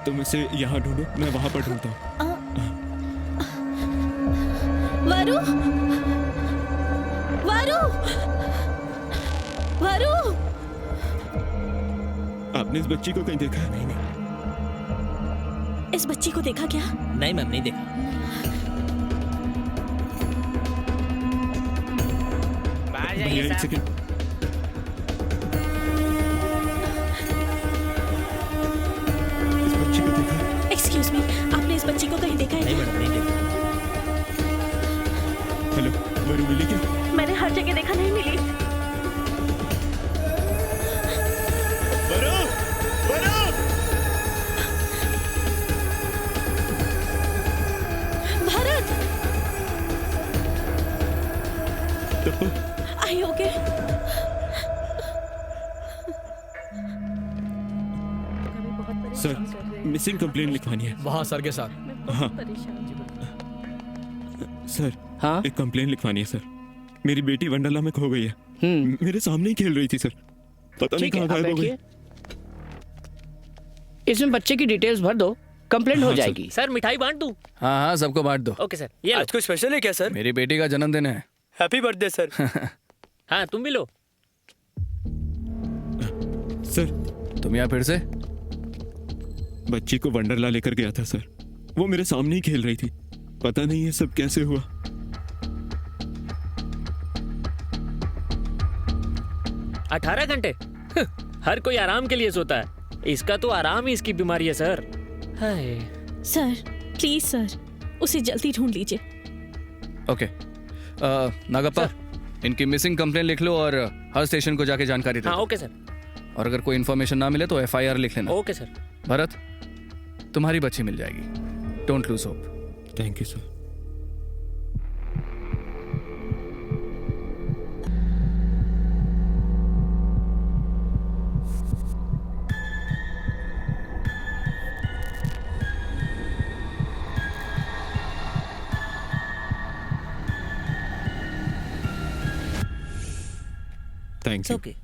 [SPEAKER 8] तुम इसे यहाँ ढूंढो, मैं वहां पर ढूंढता हूँ।
[SPEAKER 4] वरु, वरु, वरु,
[SPEAKER 8] आपने इस बच्ची को कहीं देखा? नहीं नहीं।
[SPEAKER 4] इस बच्ची को देखा क्या?
[SPEAKER 14] नहीं मैम, नहीं देखा।
[SPEAKER 8] भैया एक सेकंड। इस बच्ची को देखा?
[SPEAKER 4] एक्सक्यूज मी, आपने इस बच्ची को कहीं देखा है?
[SPEAKER 14] नहीं मैडम, नहीं देखा।
[SPEAKER 8] हेलो, वरु मिली क्या?
[SPEAKER 4] मैंने हर जगह देखा, नहीं मिली।
[SPEAKER 8] Varu, Varu!
[SPEAKER 4] Bharat!
[SPEAKER 8] Tappu,
[SPEAKER 4] Are you okay?
[SPEAKER 8] Sir, missing complaint लिखवानी है।
[SPEAKER 18] वहाँ सर के साथ।
[SPEAKER 8] हाँ सर। हाँ, एक कंप्लेंट लिखवानी है सर। मेरी बेटी वंडरला में खो गई है। मेरे सामने ही खेल रही थी सर, पता नहीं
[SPEAKER 10] ठीक है,
[SPEAKER 8] कहाँ
[SPEAKER 10] आप
[SPEAKER 8] गायब हो गई।
[SPEAKER 10] बैठिए। इसमें बच्चे की डिटेल्स भर दो, कंप्लेंट हो
[SPEAKER 3] हाँ, सर।
[SPEAKER 10] जाएगी।
[SPEAKER 11] सर मिठाई बांट दूं?
[SPEAKER 3] हाँ हाँ, सबको बांट दो।
[SPEAKER 11] ओके सर, ये लो।
[SPEAKER 14] आज कुछ स्पेशल है क्या सर?
[SPEAKER 3] मेरी बेटी का जन्मदिन है।
[SPEAKER 14] Happy birthday sir.
[SPEAKER 11] हाँ तुम भी लो।
[SPEAKER 8] सर
[SPEAKER 3] तुम यहाँ फिर से?
[SPEAKER 8] बच्ची को वंडरला लेकर गया था सर, वो मेरे सामने ही खेल रही थी। पता नहीं ये सब कैसे हुआ।
[SPEAKER 11] अठारह घंटे हर कोई आराम के लिए सोता है, इसका तो आराम ही इसकी बीमारी है sir. Hi.
[SPEAKER 4] Sir please sir, उसे जल्दी ढूंढ लीजिए।
[SPEAKER 3] ओके नागप्पा, इनकी मिसिंग कंप्लेन लिख लो और हर स्टेशन को जाके जानकारी दे।
[SPEAKER 11] हाँ ओके सर।
[SPEAKER 3] और अगर कोई इन्फॉर्मेशन ना मिले तो FIR लिख लेना।
[SPEAKER 11] Okay sir.
[SPEAKER 3] भरत, तुम्हारी बच्ची मिल जाएगी, don't lose hope.
[SPEAKER 8] Thank you sir. Thank you.
[SPEAKER 14] Okay.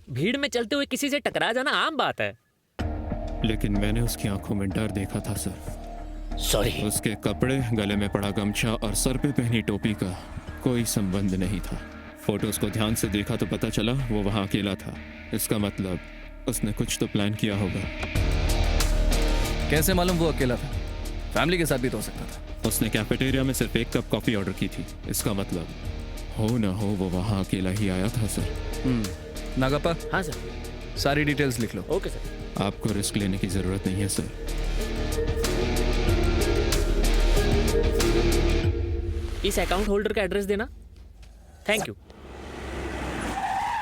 [SPEAKER 11] भीड़ में चलते हुए किसी से टकरा जाना आम बात है।
[SPEAKER 8] लेकिन मैंने उसकी आंखों में डर देखा था सर।
[SPEAKER 10] सॉरी।
[SPEAKER 8] उसके कपड़े, गले में पड़ा गमछा और सर पे पहनी टोपी का कोई संबंध नहीं था। फोटोज को ध्यान से देखा तो पता चला वो वहां अकेला था। इसका मतलब उसने कुछ तो प्लान किया होगा।
[SPEAKER 3] कैसे मालूम वो अकेला था? फैमिली के साथ भी तो हो सकता था।
[SPEAKER 8] उसने कैफेटेरिया में सिर्फ एक कप कॉफी ऑर्डर की थी। इसका मतलब हो ना हो वो वहां अकेला ही आया था सर।
[SPEAKER 3] नागप्पा।
[SPEAKER 11] हाँ सर।
[SPEAKER 3] सारी डिटेल्स लिख लो।
[SPEAKER 11] Okay sir.
[SPEAKER 8] आपको रिस्क लेने की जरूरत नहीं है सर।
[SPEAKER 11] इस अकाउंट होल्डर का एड्रेस देना। Thank you.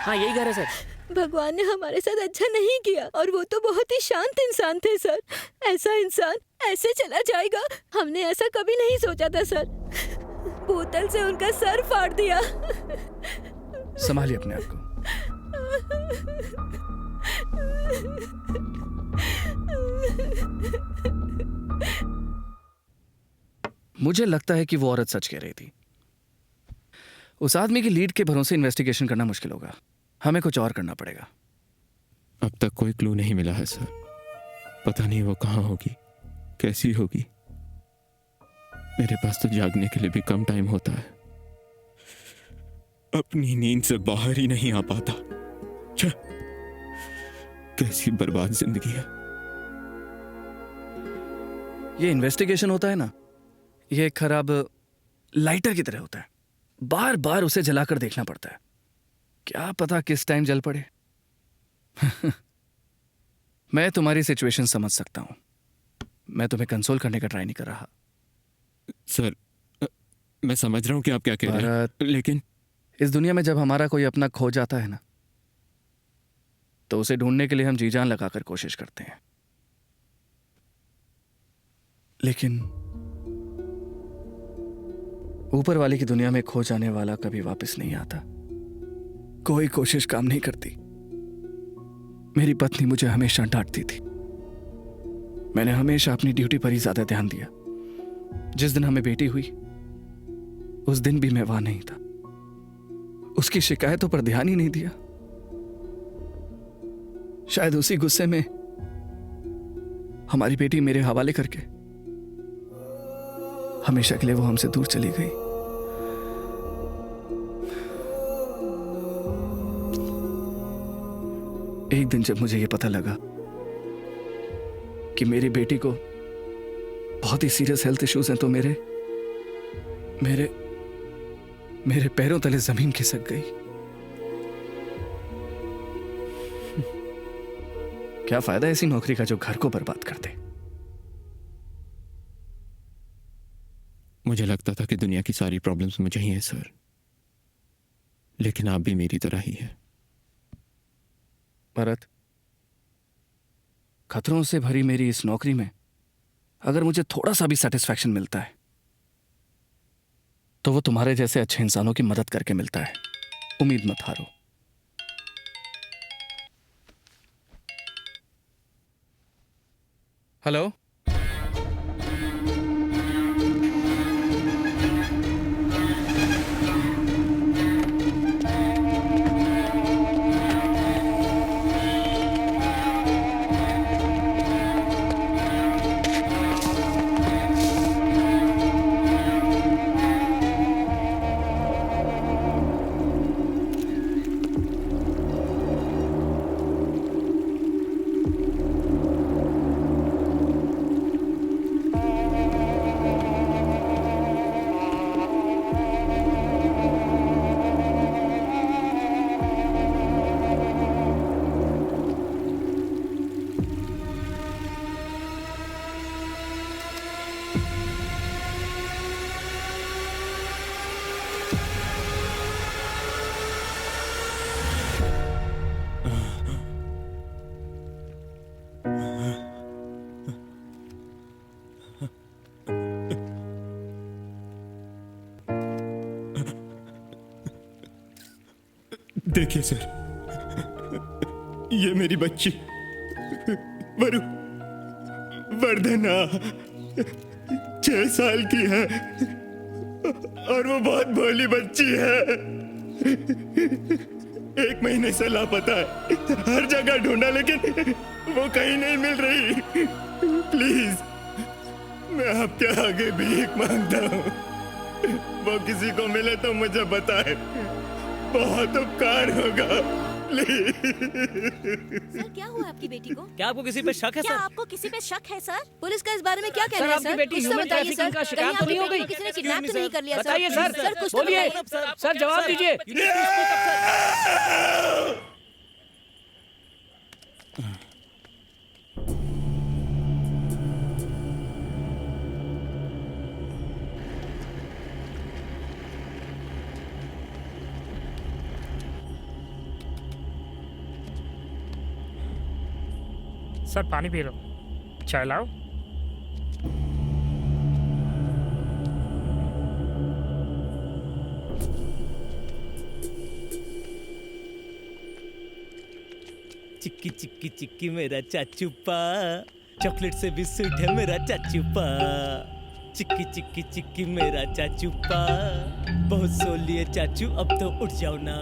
[SPEAKER 11] हाँ यही घर है सर।
[SPEAKER 9] भगवान ने हमारे साथ अच्छा नहीं किया, और वो तो बहुत ही शांत इंसान थे सर। ऐसा इंसान ऐसे चला जाएगा, हमने ऐसा कभी नहीं सोचा था सर। बोतल से उनका सर फाड़ दिया।
[SPEAKER 3] संभालिए अपने आप को। मुझे लगता है कि वो औरत सच कह रही थी। उस आदमी की लीड के भरोसे इन्वेस्टिगेशन करना मुश्किल होगा, हमें कुछ और करना पड़ेगा।
[SPEAKER 8] अब तक कोई क्लू नहीं मिला है सर। पता नहीं वो कहाँ होगी, कैसी होगी। मेरे पास तो जागने के लिए भी कम टाइम होता है। अपनी नींद से बाहर ही नहीं आ पाता। छे, कैसी बर्बाद जिंदगी है।
[SPEAKER 3] ये इन्वेस्टिगेशन होता है ना, ये एक खराब लाइटर की तरह होता है। बार बार उसे जलाकर देखना पड़ता है, क्या पता किस टाइम जल पड़े। मैं तुम्हारी सिचुएशन समझ सकता हूं, मैं तुम्हें कंसोल करने का ट्राई नहीं कर रहा।
[SPEAKER 8] सर मैं समझ रहा हूं कि आप क्या कह रहे हैं, लेकिन
[SPEAKER 3] इस दुनिया में जब हमारा कोई अपना खो जाता है ना, तो उसे ढूंढने के लिए हम जी जान लगाकर कोशिश करते हैं। लेकिन ऊपर वाले की दुनिया में खो जाने वाला कभी वापस नहीं आता। कोई कोशिश काम नहीं करती। मेरी पत्नी मुझे हमेशा डांटती थी। मैंने हमेशा अपनी ड्यूटी पर ही ज्यादा ध्यान दिया। जिस दिन हमें बेटी हुई, उस दिन भी मैं वहां नहीं था। उसकी शिकायतों पर ध्यान ही नहीं दिया। शायद उसी गुस्से में हमारी बेटी मेरे हवाले करके हमेशा के लिए वो हमसे दूर चली गई। एक दिन जब मुझे यह पता लगा कि मेरी बेटी को बहुत ही सीरियस हेल्थ इश्यूज हैं, तो मेरे पैरों तले जमीन खिसक गई। क्या फायदा ऐसी नौकरी का जो घर को बर्बाद कर दे।
[SPEAKER 8] मुझे लगता था कि दुनिया की सारी प्रॉब्लम्स मुझे ही हैं सर, लेकिन आप भी मेरी तरह ही है।
[SPEAKER 3] भरत, खतरों से भरी मेरी इस नौकरी में अगर मुझे थोड़ा सा भी सेटिस्फैक्शन मिलता है तो वो तुम्हारे जैसे अच्छे इंसानों की मदद करके मिलता है। उम्मीद मत हारो। हेलो,
[SPEAKER 1] देखिए सर, ये मेरी बच्ची वर्धना 6 साल की है और वो बहुत भोली बच्ची है। 1 महीने से लापता है। हर जगह ढूंढा लेकिन वो कहीं नहीं मिल रही। प्लीज, मैं आपके आगे भीख मांगता हूँ, वो किसी को मिले तो मुझे बताए, बहुत उपकार होगा।
[SPEAKER 4] सर, क्या हुआ आपकी बेटी को?
[SPEAKER 14] क्या आपको किसी पे शक है
[SPEAKER 4] क्या
[SPEAKER 14] सर?
[SPEAKER 4] आपको किसी पे शक है सर? पुलिस का इस बारे में क्या
[SPEAKER 10] सर,
[SPEAKER 4] कहना है
[SPEAKER 10] आपकी
[SPEAKER 4] सर?
[SPEAKER 10] बेटी
[SPEAKER 4] कुछ तो
[SPEAKER 10] ह्यूमन
[SPEAKER 4] बताइए
[SPEAKER 10] ट्रैफिकिंग
[SPEAKER 4] सर।
[SPEAKER 10] का शिकार
[SPEAKER 4] कहीं
[SPEAKER 10] तो नहीं हो
[SPEAKER 4] आपकी
[SPEAKER 10] गई?
[SPEAKER 4] बेटी को किसी ने किडनैप तो नहीं कर लिया सर?
[SPEAKER 10] बताइए सर,
[SPEAKER 4] सर कुछ तो
[SPEAKER 10] बोलिए
[SPEAKER 4] बताइए।
[SPEAKER 10] सर, जवाब दीजिए।
[SPEAKER 13] सर पानी पी लो, चाय लाओ।
[SPEAKER 14] चिक्की चिक्की चिक्की मेरा चाचू पा, चॉकलेट से भी स्वीट है मेरा चाचू पा। चिक्की चिक्की चिक्की मेरा चाचू पा, बहुत सो लिए चाचू, अब तो उठ जाओ ना।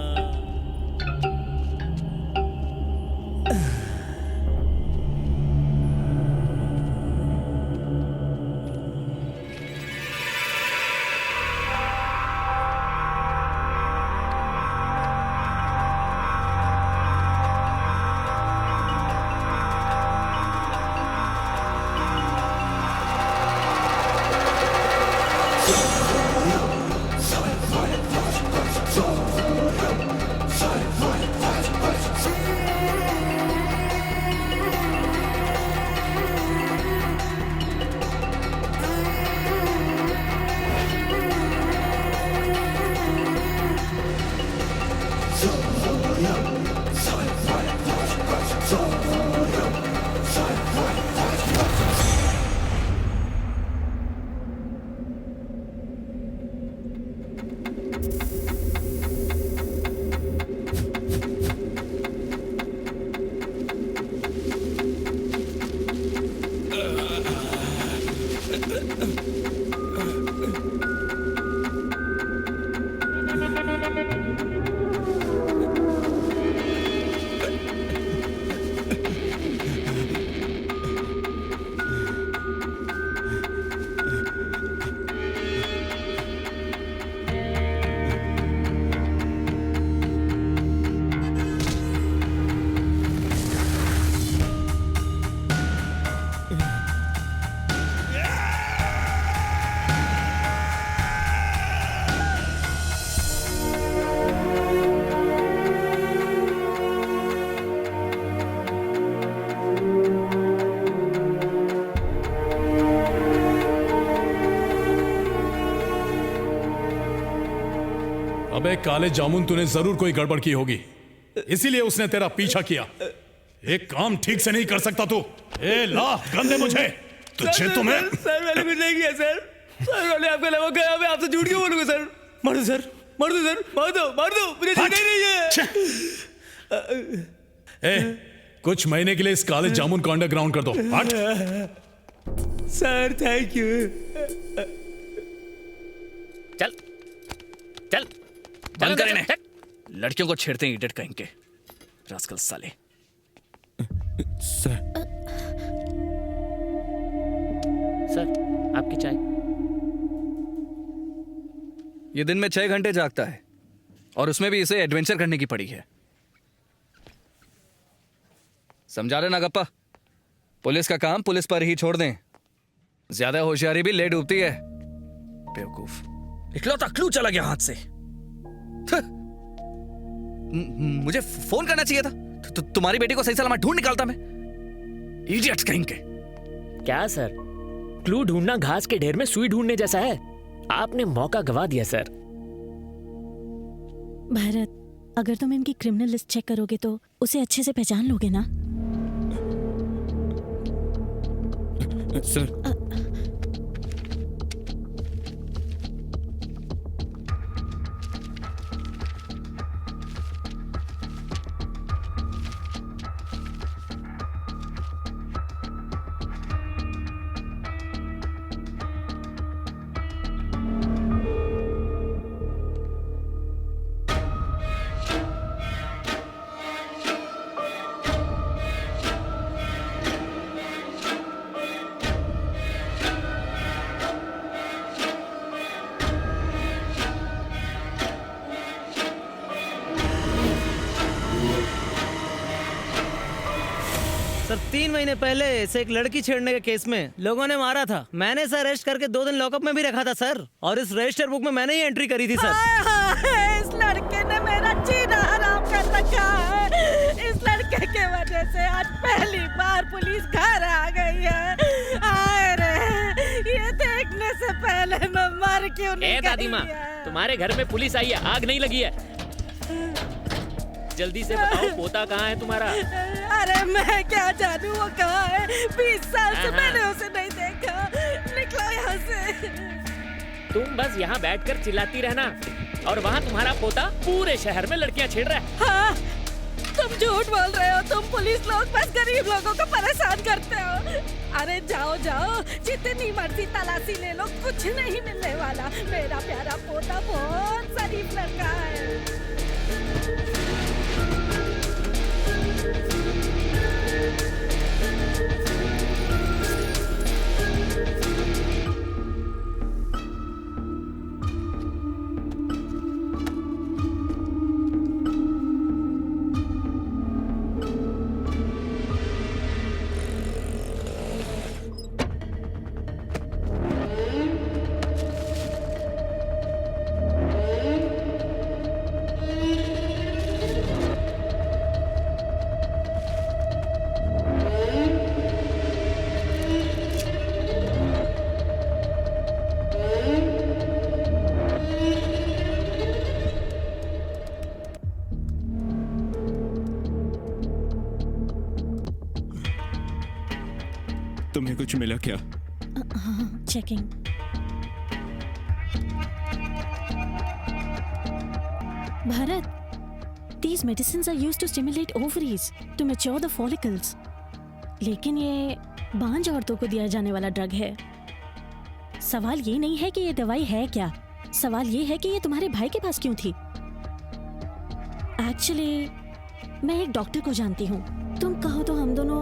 [SPEAKER 12] अबे काले जामुन, तूने जरूर कोई गड़बड़ की होगी, इसीलिए उसने तेरा पीछा किया। एक काम ठीक से नहीं कर सकता तू। ए ला गंदे मुझे तुझे तुम्हें।
[SPEAKER 11] सर मैंने कुछ नहीं किया सर। सर मैंने आपके अलावा गया, मैं आपसे झूठ क्यों बोलूंगा सर? मार दो सर, मार दो सर, मार दो, मुझे जीना ही नहीं है।
[SPEAKER 12] ए, कुछ महीने के लिए इस काले जामुन को अंडरग्राउंड कर दो। हट।
[SPEAKER 11] Sir thank you.
[SPEAKER 3] चल चल बंद कर इन्हें। लड़कियों को छेड़ते हैं इडियट कहीं के रास्कल साले।
[SPEAKER 8] सर
[SPEAKER 11] सर आपकी चाय।
[SPEAKER 3] ये दिन में 6 घंटे जागता है और उसमें भी इसे एडवेंचर करने की पड़ी है। समझा रहे ना गप्पा? पुलिस का काम पुलिस पर ही छोड़ दें। ज्यादा होशियारी भी ले डूबती है। बेवकूफ। इकलौता क्लू चला गया हाथ से। मुझे फोन करना चाहिए था। तुम्हारी बेटी को सही सलामत ढूंढ निकालता मैं। इडियट्स कहीं के।
[SPEAKER 11] क्या सर, क्लू ढूंढना घास के ढेर में सुई ढूंढने जैसा है। आपने मौका गवा दिया सर।
[SPEAKER 4] भारत, अगर तुम इनकी क्रिमिनल लिस्ट चेक करोगे तो उसे अच्छे से पहचान लोगे ना?
[SPEAKER 8] सर
[SPEAKER 14] सर 3 महीने पहले इसे एक लड़की छेड़ने के केस में लोगों ने मारा था। मैंने इसे अरेस्ट करके 2 दिन लॉकअप में भी रखा था सर, और इस रजिस्टर बुक में मैंने ही एंट्री करी थी सर।
[SPEAKER 4] इस लड़के ने मेरा जीना हराम कर रखा है। इस लड़के के वजह से आज पहली बार पुलिस घर आ गई है। आए रे, ये देखने से पहले मैं मर क्यों नहीं गई?
[SPEAKER 11] दादी माँ, तुम्हारे घर में पुलिस आई है, आग नहीं लगी है। जल्दी से बताओ पोता कहाँ है तुम्हारा?
[SPEAKER 4] अरे मैं क्या जानूं वो कहाँ है? 20 साल से मैंने उसे नहीं देखा। निकलो यहाँ से।
[SPEAKER 11] तुम बस यहाँ बैठकर चिल्लाती रहना, और वहाँ तुम्हारा पोता पूरे शहर में लड़कियाँ छेड़ रहा है।
[SPEAKER 4] हाँ, तुम झूठ बोल रहे हो। तुम पुलिस लोग बस गरीब लोगों को परेशान करते हो। अरे जाओ जाओ, जितनी मर्जी तलाशी ले लो, कुछ नहीं मिलने वाला। मेरा प्यारा पोता बहुत शरीफ लड़का है।
[SPEAKER 8] तुम्हें कुछ मिला क्या?
[SPEAKER 4] हाँ, checking. Bharat, these medicines are used to stimulate ovaries to mature the follicles. लेकिन ये बांझ औरतों को दिया जाने वाला ड्रग है। सवाल ये नहीं है कि ये दवाई है क्या, सवाल ये है कि ये तुम्हारे भाई के पास क्यों थी। एक्चुअली मैं एक डॉक्टर को जानती हूँ। तुम कहो तो हम दोनों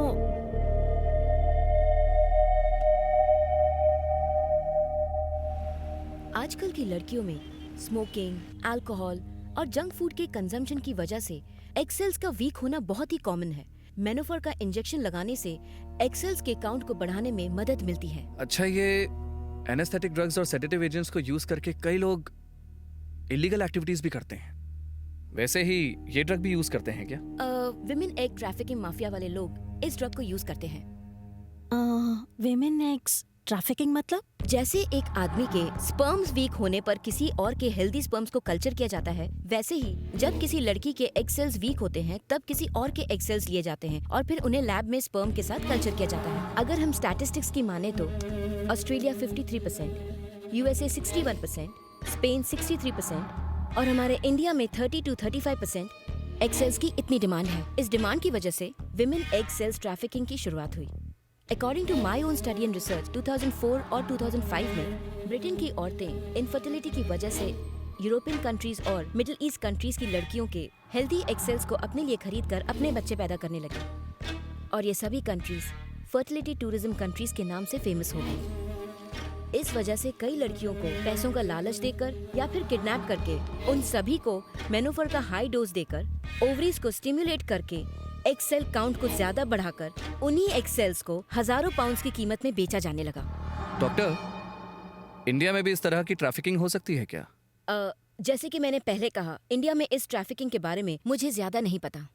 [SPEAKER 9] आजकल की लड़कियों में स्मोकिंग, अल्कोहल और जंक फूड के कंजम्पशन की वजह से एग सेल्स का वीक होना बहुत ही कॉमन है। मेनोफर का इंजेक्शन लगाने से एग सेल्स के काउंट को बढ़ाने में मदद मिलती है।
[SPEAKER 3] अच्छा, ये एनेस्थेटिक ड्रग्स और सेडेटिव एजेंट्स को यूज करके कई लोग इलीगल एक्टिविटीज भी करते हैं। वैसे ही ये ड्रग भी यूज करते हैं क्या?
[SPEAKER 9] विमेन एग ट्रैफिकिंग माफिया वाले लोग इस ड्रग को यूज करते हैं।
[SPEAKER 4] विमेन एग्स ट्रैफिकिंग मतलब?
[SPEAKER 9] जैसे एक आदमी के स्पर्म्स वीक होने पर किसी और के हेल्दी स्पर्म्स को कल्चर किया जाता है, वैसे ही जब किसी लड़की के एग सेल्स वीक होते हैं तब किसी और के एग सेल्स लिए जाते हैं और फिर उन्हें लैब में स्पर्म के साथ कल्चर किया जाता है। अगर हम स्टैटिस्टिक्स की माने तो ऑस्ट्रेलिया 53%, यूएसए 61%, स्पेन 63% और हमारे इंडिया में 30 to 35% एग सेल्स की इतनी डिमांड है। इस डिमांड की वजह से विमेन एग सेल्स ट्रैफिकिंग की शुरुआत हुई। According to my own study and research, 2004 और 2005 में ब्रिटेन की औरतें इनफर्टिलिटी की वजह से यूरोपियन कंट्रीज और मिडिल ईस्ट कंट्रीज की लड़कियों के हेल्दी एग सेल्स को अपने लिए खरीद कर अपने बच्चे पैदा करने लगी और ये सभी कंट्रीज फर्टिलिटी टूरिज्म कंट्रीज के नाम से फेमस हो गई। इस वजह से कई लड़कियों को पैसों का लालच देकर या फिर किडनैप करके उन सभी को मेनोफर का हाई डोज देकर ओवरीज को स्टिमुलेट करके एग सेल काउंट को ज्यादा बढ़ाकर उन्हीं एग सेल्स को हजारों पाउंड्स की कीमत में बेचा जाने लगा।
[SPEAKER 3] डॉक्टर, इंडिया में भी इस तरह की ट्रैफिकिंग हो सकती है क्या?
[SPEAKER 9] जैसे कि मैंने पहले कहा, इंडिया में इस ट्रैफिकिंग के बारे में मुझे ज्यादा नहीं पता,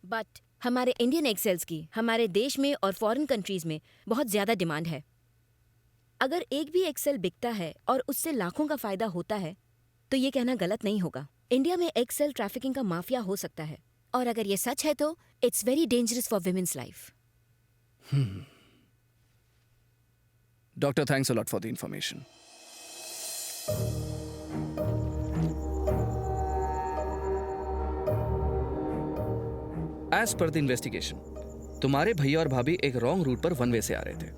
[SPEAKER 9] बट हमारे इंडियन एग सेल्स की हमारे देश में और फॉरेन कंट्रीज में बहुत ज्यादा डिमांड है। अगर एक भी एग सेल बिकता है और उससे लाखों का फायदा होता है तो ये कहना गलत नहीं होगा। इंडिया में एग सेल ट्रैफिकिंग का माफिया हो सकता है और अगर ये सच है तो it's very dangerous for women's life.
[SPEAKER 3] Doctor, thanks a lot for the information. As per the investigation, तुम्हारे भैया और भाभी एक रॉन्ग रूट पर वन वे से आ रहे थे।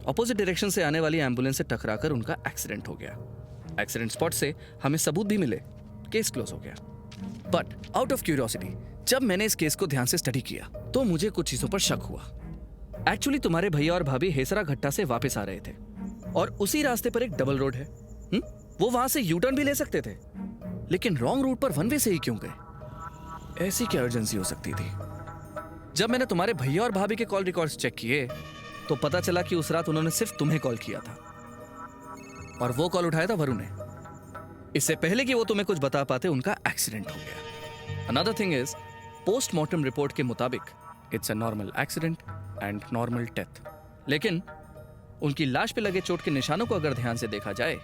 [SPEAKER 3] ऑपोजिट डायरेक्शन से आने वाली एम्बुलेंस से टकराकर उनका एक्सीडेंट हो गया। एक्सीडेंट स्पॉट से हमें सबूत भी मिले, केस क्लोज हो गया। बट आउट ऑफ क्यूरियोसिटी, जब मैंने इस केस को ध्यान से स्टडी किया तो मुझे कुछ चीजों पर शक हुआ। एक्चुअली तुम्हारे भैया और भाभी हेसरा घट्टा से वापस आ रहे थे और उसी रास्ते पर एक डबल रोड है। वो वहां से यू टर्न भी ले सकते थे, लेकिन रॉन्ग रूट पर वन वे से ही क्यों गए? ऐसी क्या अर्जेंसी हो सकती थी? जब मैंने तुम्हारे भैया और भाभी के कॉल रिकॉर्ड्स चेक किए तो पता चला कि उस रात उन्होंने सिर्फ तुम्हें कॉल किया था और वो कॉल उठाया था वरुण ने। इससे पहले कि वो तुम्हें कुछ बता पाते उनका एक्सीडेंट हो गया। Another thing is, postmortem report के मुताबिक it's a normal accident and normal death, लेकिन उनकी लाश पे लगे चोट के निशानों को अगर ध्यान से देखा जाए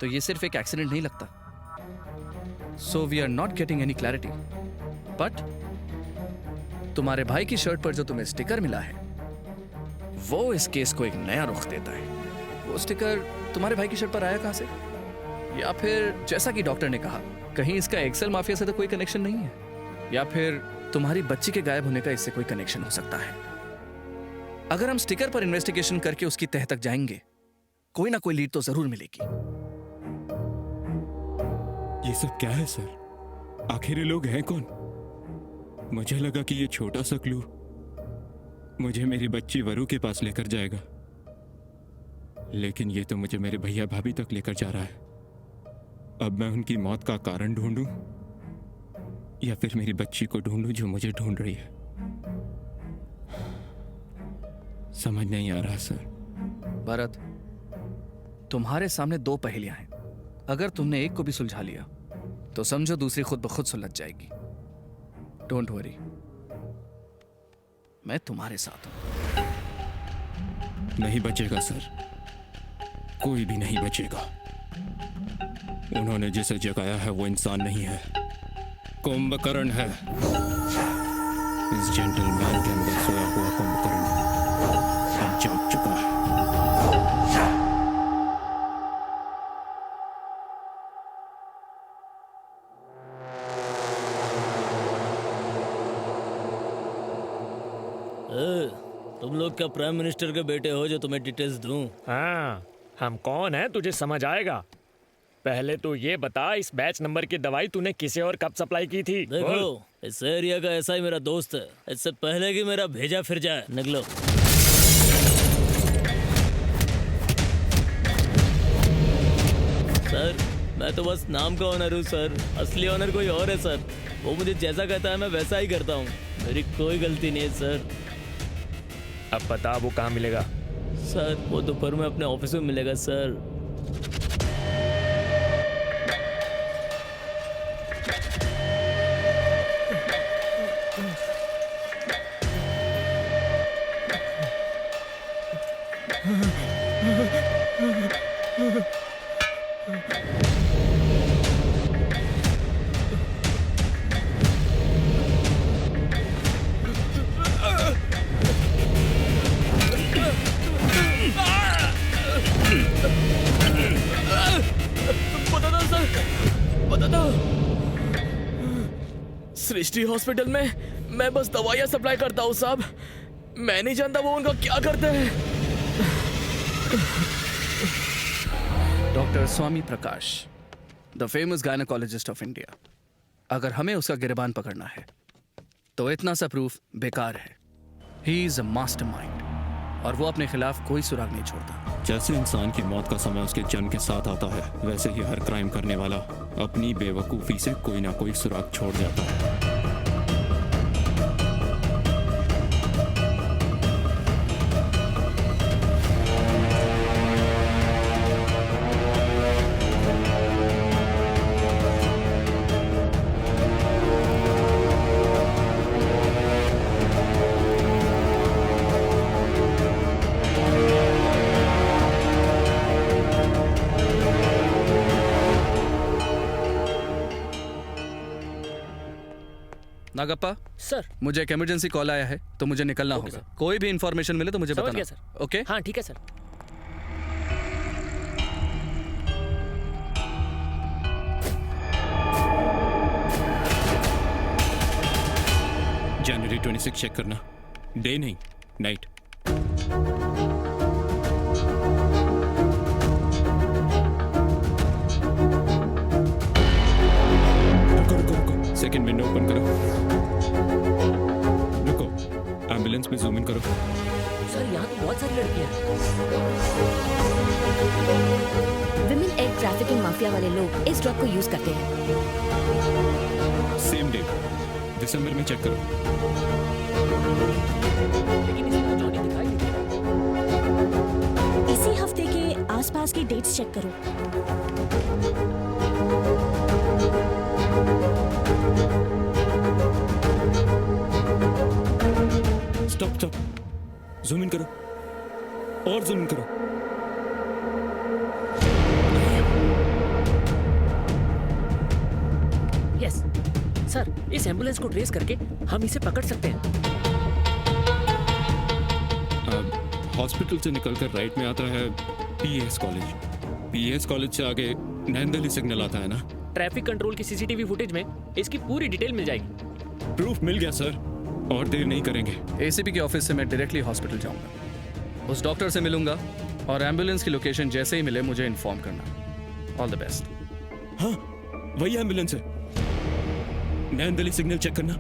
[SPEAKER 3] तो ये सिर्फ एक एक्सीडेंट नहीं लगता। So we are not getting any clarity. But तुम्हारे भाई की शर्ट पर जो तुम्हें स्टिकर मिला है वो इस केस को एक नया रुख देता है। वो स्टिकर तुम्हारे भाई की शर्ट पर आया कहां से? या फिर जैसा कि डॉक्टर ने कहा, कहीं इसका एक्सेल माफिया से तो कोई कनेक्शन नहीं है, या फिर तुम्हारी बच्ची के गायब होने का इससे कोई कनेक्शन हो सकता है। अगर हम स्टिकर पर इन्वेस्टिगेशन करके उसकी तह तक जाएंगे, कोई ना कोई लीड तो जरूर मिलेगी।
[SPEAKER 8] ये सब क्या है सर? आखिर ये लोग हैं कौन? मुझे लगा कि ये छोटा सा क्लू मुझे मेरी बच्ची वरु के पास लेकर जाएगा, लेकिन ये तो मुझे मेरे भैया भाभी तक लेकर जा रहा है। अब मैं उनकी मौत का कारण ढूंढूं या फिर मेरी बच्ची को ढूंढूं जो मुझे ढूंढ रही है? समझ नहीं आ रहा सर।
[SPEAKER 3] भरत, तुम्हारे सामने दो पहेलियां हैं। अगर तुमने एक को भी सुलझा लिया तो समझो दूसरी खुद ब खुद सुलझ जाएगी। डोंट वरी, मैं तुम्हारे साथ हूं।
[SPEAKER 8] नहीं बचेगा सर, कोई भी नहीं बचेगा। उन्होंने जिसे जगाया है वो इंसान नहीं है, कुंभकर्ण है। इस जेंटलमैन के अंदर सोया हुआ कुंभकर्ण अब जाग चुका है।
[SPEAKER 14] तुम लोग क्या प्राइम मिनिस्टर के बेटे हो जो तुम्हें डिटेल्स दूं?
[SPEAKER 11] हाँ, हम कौन हैं तुझे समझ आएगा। पहले तो ये बता, इस बैच नंबर की दवाई तूने किसे और कब सप्लाई की थी?
[SPEAKER 14] देखो, इस एरिया का ऐसा ही मेरा दोस्त है, इससे पहले कि मेरा भेजा फिर जाए। निकलो। सर, मैं तो बस नाम का ऑनर हूँ सर, असली ऑनर कोई और है सर। वो मुझे जैसा कहता है मैं वैसा ही करता हूँ, मेरी कोई गलती नहीं है सर।
[SPEAKER 11] अब बता वो कहाँ मिलेगा?
[SPEAKER 14] सर, वो दोपहर में अपने ऑफिस में मिलेगा सर।
[SPEAKER 18] दो। सृष्टि हॉस्पिटल में मैं बस दवाइयाँ सप्लाई करता हूँ साहब। मैं नहीं जानता वो उनका क्या करते हैं।
[SPEAKER 3] Doctor Swami Prakash, the famous gynaecologist of India. अगर हमें उसका गिरबान पकड़ना है तो इतना सा प्रूफ बेकार है। ही इज अ मास्टरमाइंड और वो अपने खिलाफ कोई सुराग नहीं छोड़ता।
[SPEAKER 8] जैसे इंसान की मौत का समय उसके जन्म के साथ आता है, वैसे ही हर क्राइम करने वाला अपनी बेवकूफ़ी से कोई ना कोई सुराग छोड़ जाता है।
[SPEAKER 3] नागप्पा
[SPEAKER 11] सर,
[SPEAKER 3] मुझे एक इमरजेंसी कॉल आया है तो मुझे निकलना होगा। कोई भी इंफॉर्मेशन मिले तो मुझे
[SPEAKER 11] समझ
[SPEAKER 3] बताना।
[SPEAKER 11] गया सर।
[SPEAKER 3] ओके?
[SPEAKER 11] हाँ ठीक है सर।
[SPEAKER 8] जनवरी 26 चेक करना, डे नहीं नाइट। सेकंड विंडो ओपन करो। रुको, एम्बुलेंस में जूम इन करो।
[SPEAKER 11] सर यहाँ तो बहुत सारी लड़कियाँ हैं।
[SPEAKER 9] विमेन एग ट्रैफिकिंग माफिया वाले लोग इस ड्रग को यूज करते हैं।
[SPEAKER 8] सेम डे दिसंबर में चेक करो।
[SPEAKER 11] लेकिन इसमें तो जॉनी दिखाई नहीं दे।
[SPEAKER 4] इसी हफ्ते के आसपास की डेट्स चेक करो।
[SPEAKER 8] स्टॉप स्टॉप, जूम इन करो और जूम इन करो।
[SPEAKER 11] यस सर, इस एम्बुलेंस को ट्रेस करके हम इसे पकड़ सकते हैं।
[SPEAKER 8] हॉस्पिटल से निकलकर राइट में आता है पीएस कॉलेज। पीएस कॉलेज से आगे नैनदली सिग्नल आता है ना।
[SPEAKER 11] ट्रैफिक कंट्रोल की सीसीटीवी फुटेज में इसकी पूरी डिटेल मिल जाएगी।
[SPEAKER 8] प्रूफ मिल गया सर, और देर नहीं करेंगे।
[SPEAKER 3] एसीपी के ऑफिस से मैं डायरेक्टली हॉस्पिटल जाऊंगा, उस डॉक्टर से मिलूंगा और एम्बुलेंस की लोकेशन जैसे ही मिले मुझे इन्फॉर्म करना। All the best.
[SPEAKER 8] हाँ, वही एम्बुलेंस है। नैनदली सिग्नल चेक करना।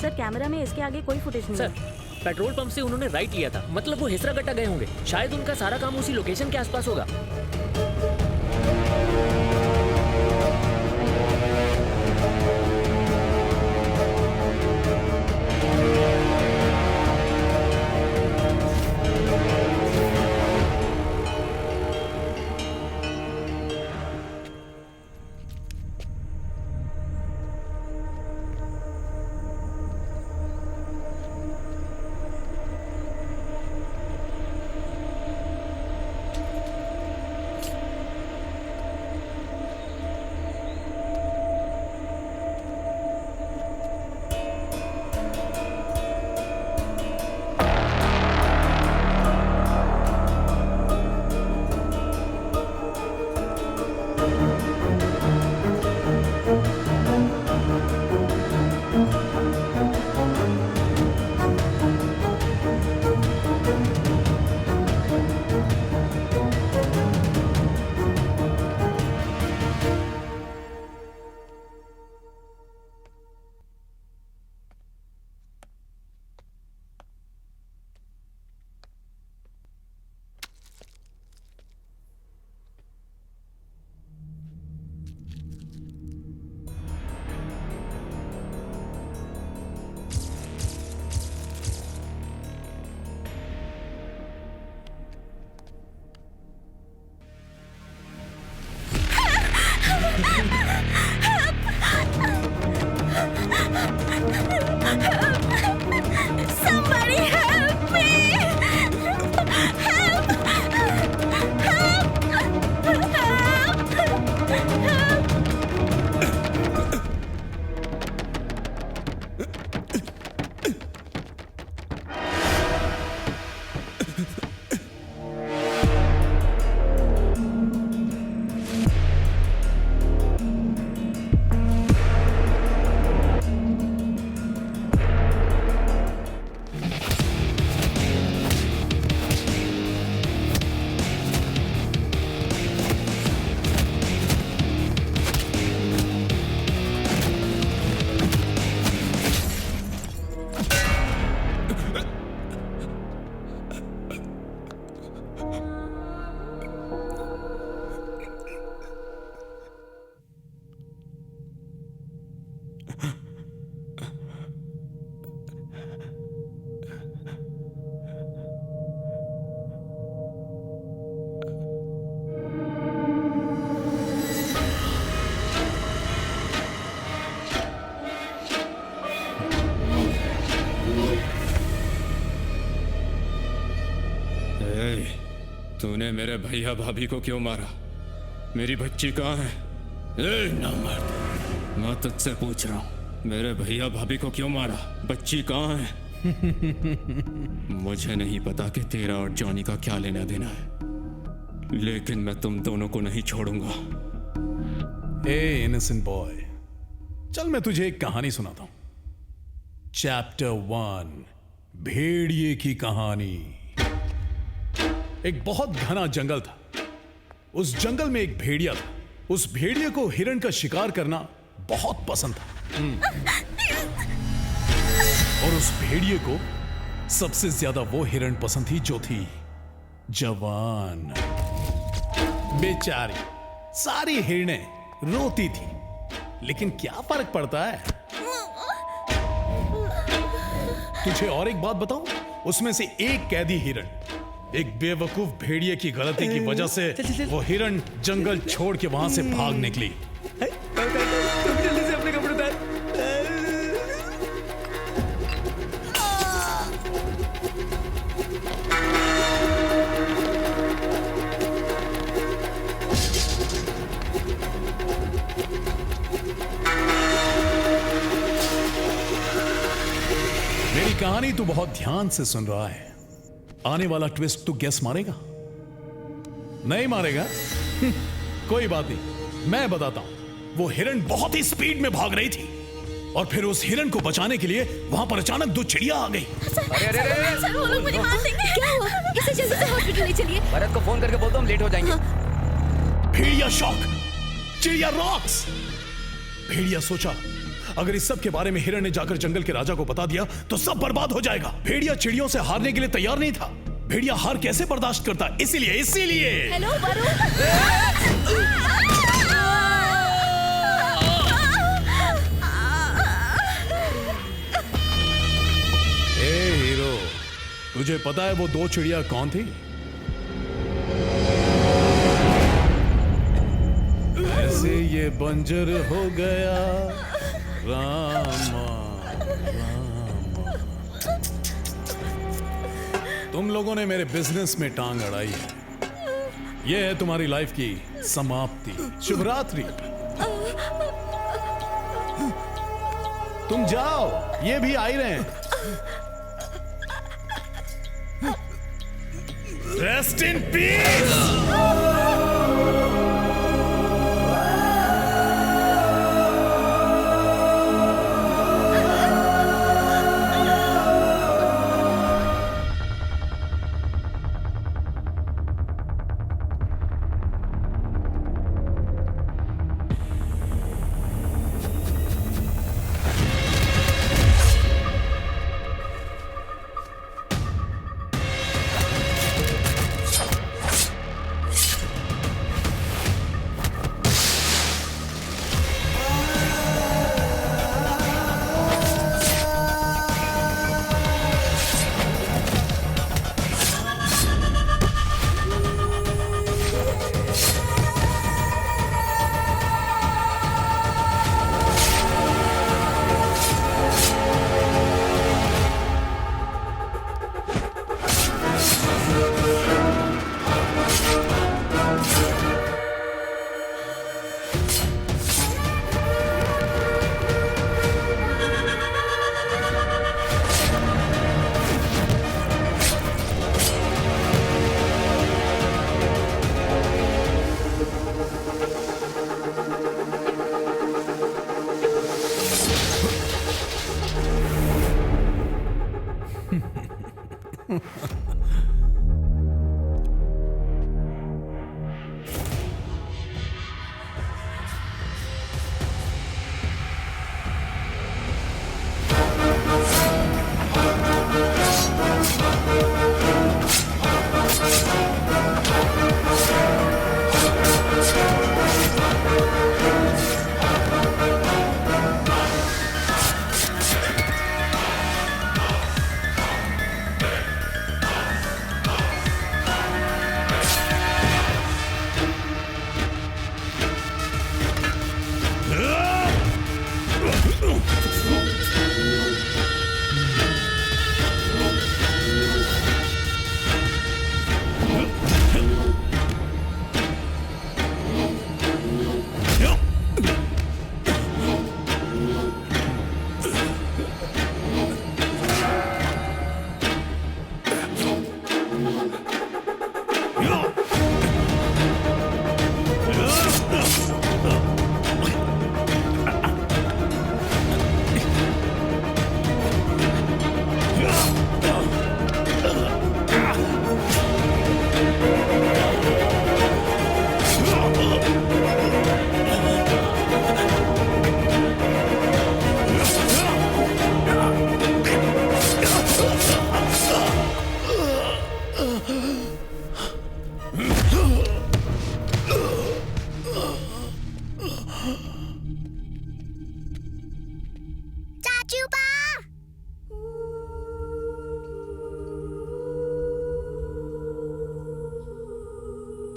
[SPEAKER 4] सर कैमरा में इसके आगे कोई फुटेज नहीं
[SPEAKER 11] सर,
[SPEAKER 4] है।
[SPEAKER 11] पेट्रोल पंप से उन्होंने राइट लिया था, मतलब वो हिसरा गट्टा गए होंगे। शायद उनका सारा काम उसी लोकेशन के आसपास होगा।
[SPEAKER 8] तूने मेरे भैया भाभी को क्यों मारा? मेरी बच्ची कहाँ है? ना मर्द, मैं तुझसे पूछ रहा हूँ, मेरे भैया भाभी को क्यों मारा? बच्ची कहाँ है? मुझे नहीं पता कि तेरा और जॉनी का क्या लेना देना है, लेकिन मैं तुम दोनों को नहीं छोड़ूंगा।
[SPEAKER 12] ए इनोसेंट बॉय, चल मैं तुझे एक कहानी सुनाता हूं। चैप्टर 1, भेड़िए की कहानी। एक बहुत घना जंगल था। उस जंगल में एक भेड़िया था। उस भेड़िए को हिरण का शिकार करना बहुत पसंद था। और उस भेड़िए को सबसे ज्यादा वो हिरण पसंद थी जो थी जवान। बेचारी सारी हिरणें रोती थी, लेकिन क्या फर्क पड़ता है? तुझे और एक बात बताऊं, उसमें से एक कैदी हिरण एक बेवकूफ भेड़िए की गलती की वजह से वो हिरण जंगल छोड़ के वहां से भाग निकली।
[SPEAKER 14] जल्दी से अपने कपड़े उतार।
[SPEAKER 12] मेरी कहानी तू बहुत ध्यान से सुन रहा है। आने वाला ट्विस्ट तू गेस मारेगा? नहीं मारेगा? कोई बात नहीं, मैं बताता हूं। वो हिरण बहुत ही स्पीड में भाग रही थी और फिर उस हिरण को बचाने के लिए वहां पर अचानक 2 चिड़िया आ गई।
[SPEAKER 9] सर वो लोग मुझे मार देंगे। क्या हुआ? इसे जल्दी से हॉस्पिटल ले चलिए।
[SPEAKER 14] भरत को फोन करके बोलता हूं, हम लेट हो जाएंगे।
[SPEAKER 12] भेड़िया शॉक, चिड़िया रॉक्स। भेड़िया सोचा, अगर इस सब के बारे में हिरण ने जाकर जंगल के राजा को बता दिया तो सब बर्बाद हो जाएगा। भेड़िया चिड़ियों से हारने के लिए तैयार नहीं था। भेड़िया हार कैसे बर्दाश्त करता? इसीलिए
[SPEAKER 9] हेलो वरुण।
[SPEAKER 12] ए हीरो, तुझे पता है वो 2 चिड़िया कौन थी? ऐसे ये बंजर हो गया रामा, रामा। तुम लोगों ने मेरे बिजनेस में टांग अड़ाई है। यह है तुम्हारी लाइफ की समाप्ति। शुभ रात्रि। तुम जाओ, ये भी आ ही रहे हैं। Rest in peace.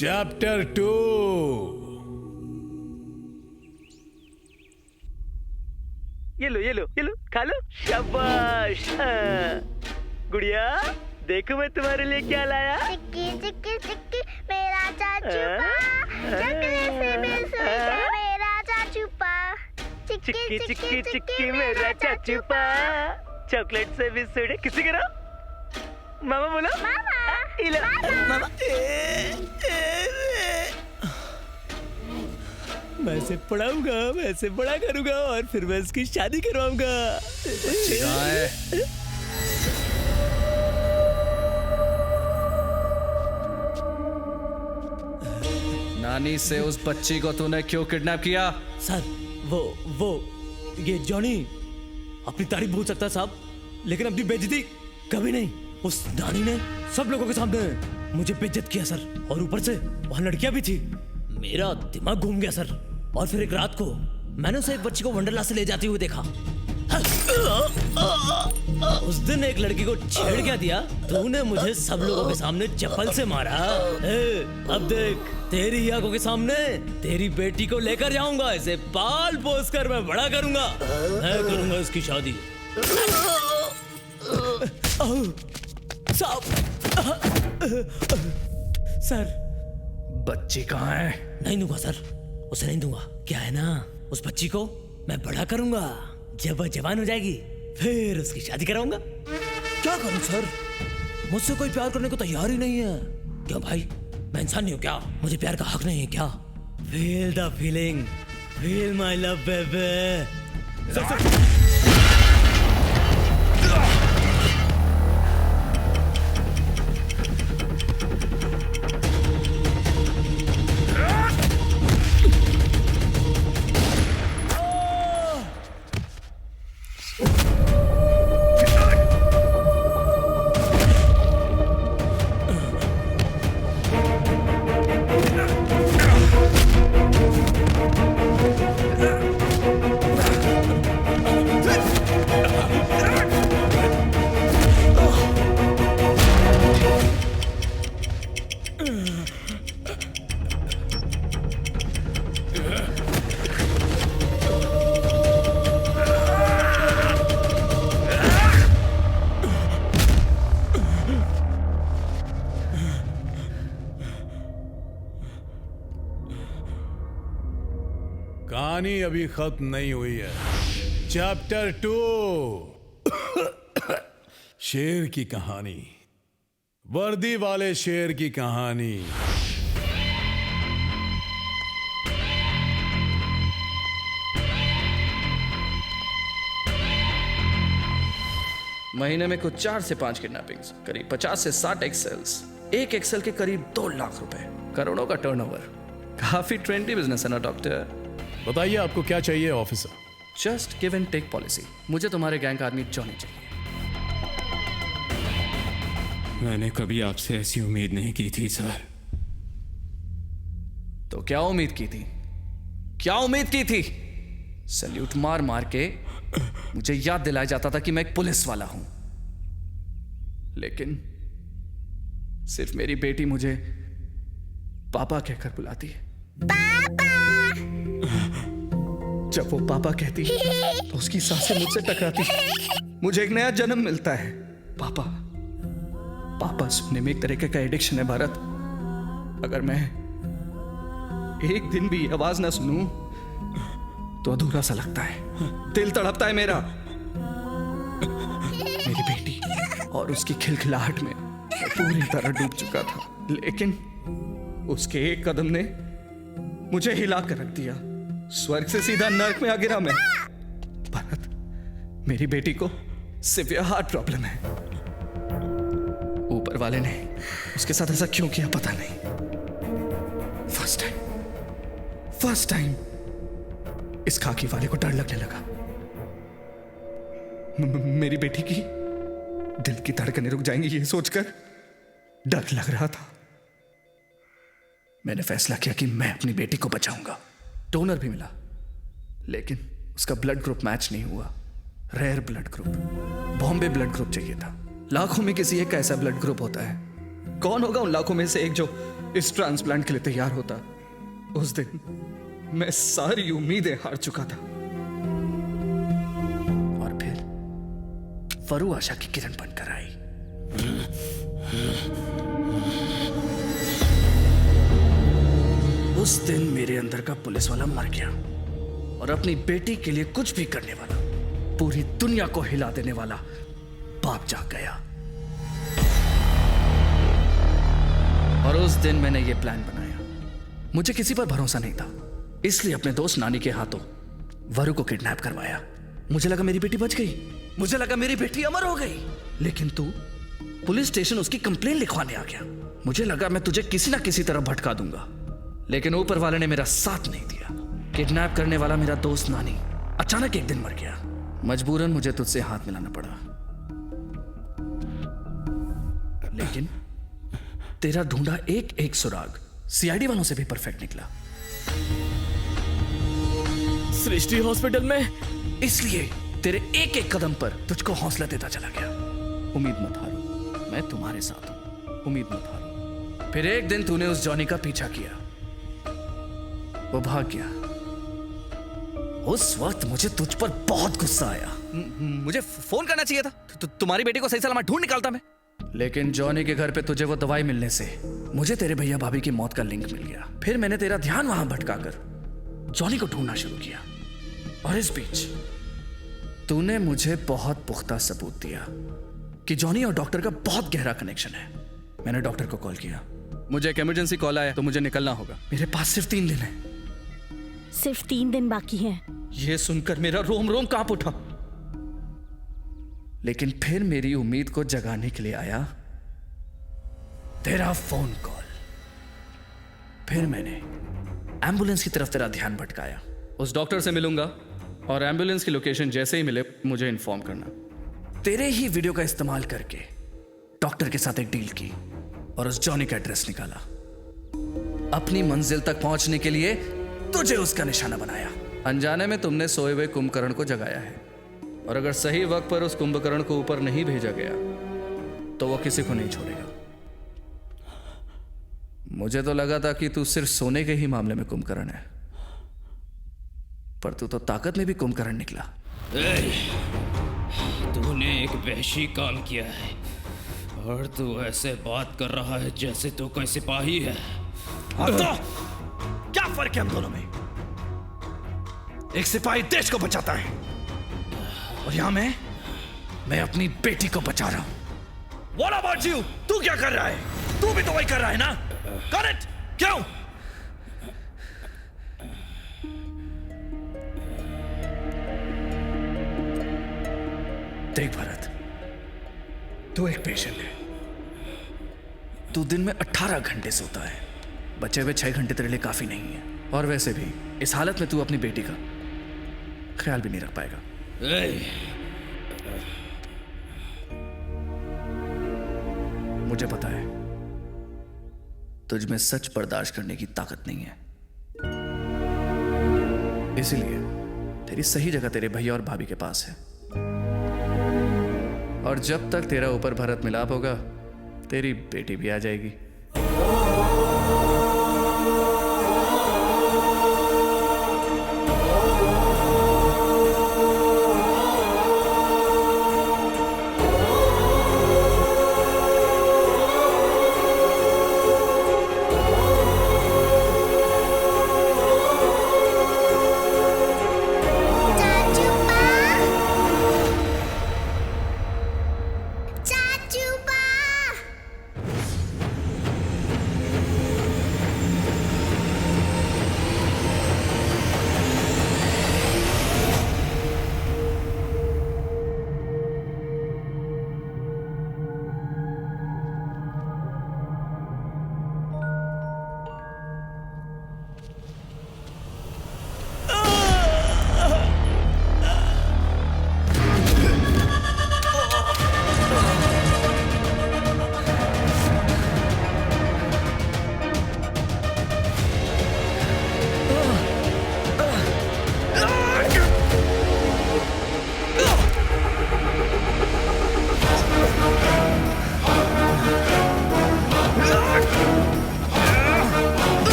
[SPEAKER 12] चैप्टर 2।
[SPEAKER 13] ये लो खा लो। शाबाश। गुड़िया देखो मैं तुम्हारे लिए क्या लाया।
[SPEAKER 7] चिक्की चिक्की चिक्की मेरा चाचू पा, चकले से भी स्वीट है मेरा चाचू पा।
[SPEAKER 13] चिक्की चिक्की चिक्की मेरा चाचू पा, चॉकलेट से भी स्वीट है। किसी करो मामा बोलो।
[SPEAKER 7] मामा
[SPEAKER 13] मामा। मैं इसे पढ़ाऊंगा, मैं इसे बड़ा करूंगा और फिर मैं इसकी शादी करवाऊंगा।
[SPEAKER 3] नानी से उस बच्ची को तूने क्यों किडनैप किया?
[SPEAKER 19] सर वो ये जॉनी अपनी तारीफ भूल सकता है साहब, लेकिन अपनी बेइज्जती कभी नहीं। उस नानी ने सब लोगों के सामने मुझे बेइज्जत किया सर, और ऊपर से वहां लड़कियां भी थी। मेरा दिमाग घूम गया सर, और फिर एक रात को मैंने उसे एक बच्ची को वंडरला से ले जाते हुए देखा। उस दिन एक लड़की को छेड़ क्या दिया, तूने मुझे सब लोगों के सामने चप्पल से मारा। अब देख तेरी ही आंखों के सामने तेरी बेटी को लेकर जाऊंगा, इसे पाल पोस कर मैं बड़ा करूंगा, मैं करूंगा इसकी शादी। सर
[SPEAKER 3] बच्ची कहाँ है?
[SPEAKER 19] नहीं दूंगा सर, उसे नहीं दूंगा। क्या है ना, उस बच्ची को मैं बड़ा करूंगा, जब वह जवान हो जाएगी फिर उसकी शादी कराऊंगा। क्या करूं सर, मुझसे कोई प्यार करने को तैयार ही नहीं है। क्यों भाई, मैं इंसान नहीं हूं क्या? मुझे प्यार का हक नहीं है क्या? Feel the feeling, feel my love baby. Sir
[SPEAKER 12] कहानी अभी खत्म नहीं हुई है। चैप्टर 2, शेर की कहानी, वर्दी वाले शेर की कहानी।
[SPEAKER 3] महीने में कुछ 4 से 5 किडनैपिंग्स, करीब 50 से 60 एक्सेल्स, एक एक्सेल के करीब 2 लाख रुपए, करोड़ों का टर्नओवर। काफी ट्रेंडी बिजनेस है ना डॉक्टर?
[SPEAKER 12] बताइए आपको क्या चाहिए officer?
[SPEAKER 3] Just give and take policy. मुझे तुम्हारे गैंग का आदमी जॉनी चाहिए।
[SPEAKER 8] मैंने कभी आपसे ऐसी उम्मीद नहीं की थी सर।
[SPEAKER 3] तो क्या उम्मीद की थी? क्या उम्मीद की थी? सैल्यूट मार मार के मुझे याद दिलाया जाता था कि मैं एक पुलिस वाला हूं, लेकिन सिर्फ मेरी बेटी मुझे पापा कहकर बुलाती है। जब वो पापा कहती तो उसकी सांसें मुझसे टकराती, मुझे एक नया जन्म मिलता है। पापा पापा सुनने में एक तरीके का एडिक्शन है भारत। अगर मैं एक दिन भी आवाज ना सुनूं तो अधूरा सा लगता है, दिल तड़पता है मेरा। मेरी बेटी और उसकी खिलखिलाहट में पूरी तरह डूब चुका था, लेकिन उसके एक कदम ने मुझे हिला कर रख दिया। स्वर्ग से सीधा नर्क में आ गिरा मैं। भरत, मेरी बेटी को सिवियर हार्ट प्रॉब्लम है। ऊपर वाले ने उसके साथ ऐसा क्यों किया पता नहीं। फर्स्ट टाइम इस खाकी वाले को डर लगने लगा। मेरी बेटी की दिल की धड़कनें रुक जाएंगी ये सोचकर डर लग रहा था। मैंने फैसला किया कि मैं अपनी बेटी को बचाऊंगा। डोनर भी मिला, लेकिन उसका ब्लड ग्रुप मैच नहीं हुआ। Rare blood group, Bombay blood group चाहिए था। लाखों में किसी एक का ऐसा ब्लड ग्रुप होता है। कौन होगा उन लाखों में से एक जो इस ट्रांसप्लांट के लिए तैयार होता। उस दिन मैं सारी उम्मीदें हार चुका था, और फिर वरु आशा की किरण बनकर आई। उस दिन मेरे अंदर का पुलिस वाला मर गया, और अपनी बेटी के लिए कुछ भी करने वाला, पूरी दुनिया को हिला देने वाला बाप जाग गया। और उस दिन मैंने ये प्लान बनाया। मुझे किसी पर भरोसा नहीं था, इसलिए अपने दोस्त नानी के हाथों वरु को किडनैप करवाया। मुझे लगा मेरी बेटी बच गई, मुझे लगा मेरी बेटी अमर हो गई, लेकिन तू पुलिस स्टेशन उसकी कंप्लेन लिखवाने आ गया। मुझे लगा मैं तुझे किसी ना किसी तरह भटका दूंगा, लेकिन ऊपर वाले ने मेरा साथ नहीं दिया। किडनैप करने वाला मेरा दोस्त नानी अचानक एक दिन मर गया। मजबूरन मुझे तुझसे हाथ मिलाना पड़ा, लेकिन तेरा ढूंढा एक एक सुराग सीआईडी वालों से भी परफेक्ट निकला।
[SPEAKER 18] सृष्टि हॉस्पिटल में,
[SPEAKER 3] इसलिए तेरे एक एक कदम पर तुझको हौसला देता चला गया। उम्मीद मत हारो, मैं तुम्हारे साथ हूं, उम्मीद मत हारो। फिर एक दिन तूने उस जॉनी का पीछा किया, वो भाग गया। उस वक्त मुझे तुझ पर बहुत गुस्सा आया। मुझे फोन करना चाहिए था, तुम्हारी बेटी को सही सलामत ढूंढ निकालता मैं। लेकिन जॉनी के घर पे तुझे वो दवाई मिलने से मुझे तेरे भैया भाभी की मौत का लिंक मिल गया। फिर मैंने तेरा ध्यान वहां भटकाकर जॉनी को ढूंढना शुरू किया, और इस बीच तूने मुझे बहुत पुख्ता सबूत दिया कि जॉनी और डॉक्टर का बहुत गहरा कनेक्शन है। मैंने डॉक्टर को कॉल किया, मुझे एक इमरजेंसी कॉल आया तो मुझे निकलना होगा। मेरे पास सिर्फ 3 दिन है।
[SPEAKER 4] सिर्फ 3 दिन बाकी हैं।
[SPEAKER 3] यह सुनकर मेरा रोम रोम कांप उठा, लेकिन फिर मेरी उम्मीद को जगाने के लिए आया तेरा फोन कॉल। फिर मैंने एम्बुलेंस की तरफ तेरा ध्यान भटकाया। उस डॉक्टर से मिलूंगा, और एम्बुलेंस की लोकेशन जैसे ही मिले मुझे इन्फॉर्म करना। तेरे ही वीडियो का इस्तेमाल करके डॉक्टर के साथ एक डील की, और उस जॉनी का एड्रेस निकाला। अपनी मंजिल तक पहुंचने के लिए तुझे उसका निशाना बनाया। अनजाने में तुमने सोए हुए कुंभकर्ण को जगाया है, और अगर सही वक्त पर उस कुंभकर्ण को ऊपर नहीं भेजा गया तो वो किसी को नहीं छोड़ेगा। मुझे तो लगा था कि तू सिर्फ सोने के ही मामले में कुंभकर्ण है, पर तू तो ताकत में भी कुंभकर्ण निकला।
[SPEAKER 20] तूने एक वहशी काम किया है, और तू ऐसे बात कर रहा है जैसे तू कोई सिपाही है।
[SPEAKER 3] तो क्या फर्क है हम दोनों में? एक सिपाही देश को बचाता है, और यहां मैं अपनी बेटी को बचा रहा हूं। What about you? तू क्या कर रहा है? तू भी तो वही कर रहा है ना? Got it? क्यों? देख भरत, तू एक पेशेंट है। तू दिन में 18 घंटे सोता है, बचे हुए 6 घंटे तेरे लिए काफी नहीं है। और वैसे भी इस हालत में तू अपनी बेटी का ख्याल भी नहीं रख पाएगा। मुझे पता है तुझ में सच बर्दाश्त करने की ताकत नहीं है, इसीलिए तेरी सही जगह तेरे भैया और भाभी के पास है। और जब तक तेरा ऊपर भरत मिलाप होगा, तेरी बेटी भी आ जाएगी।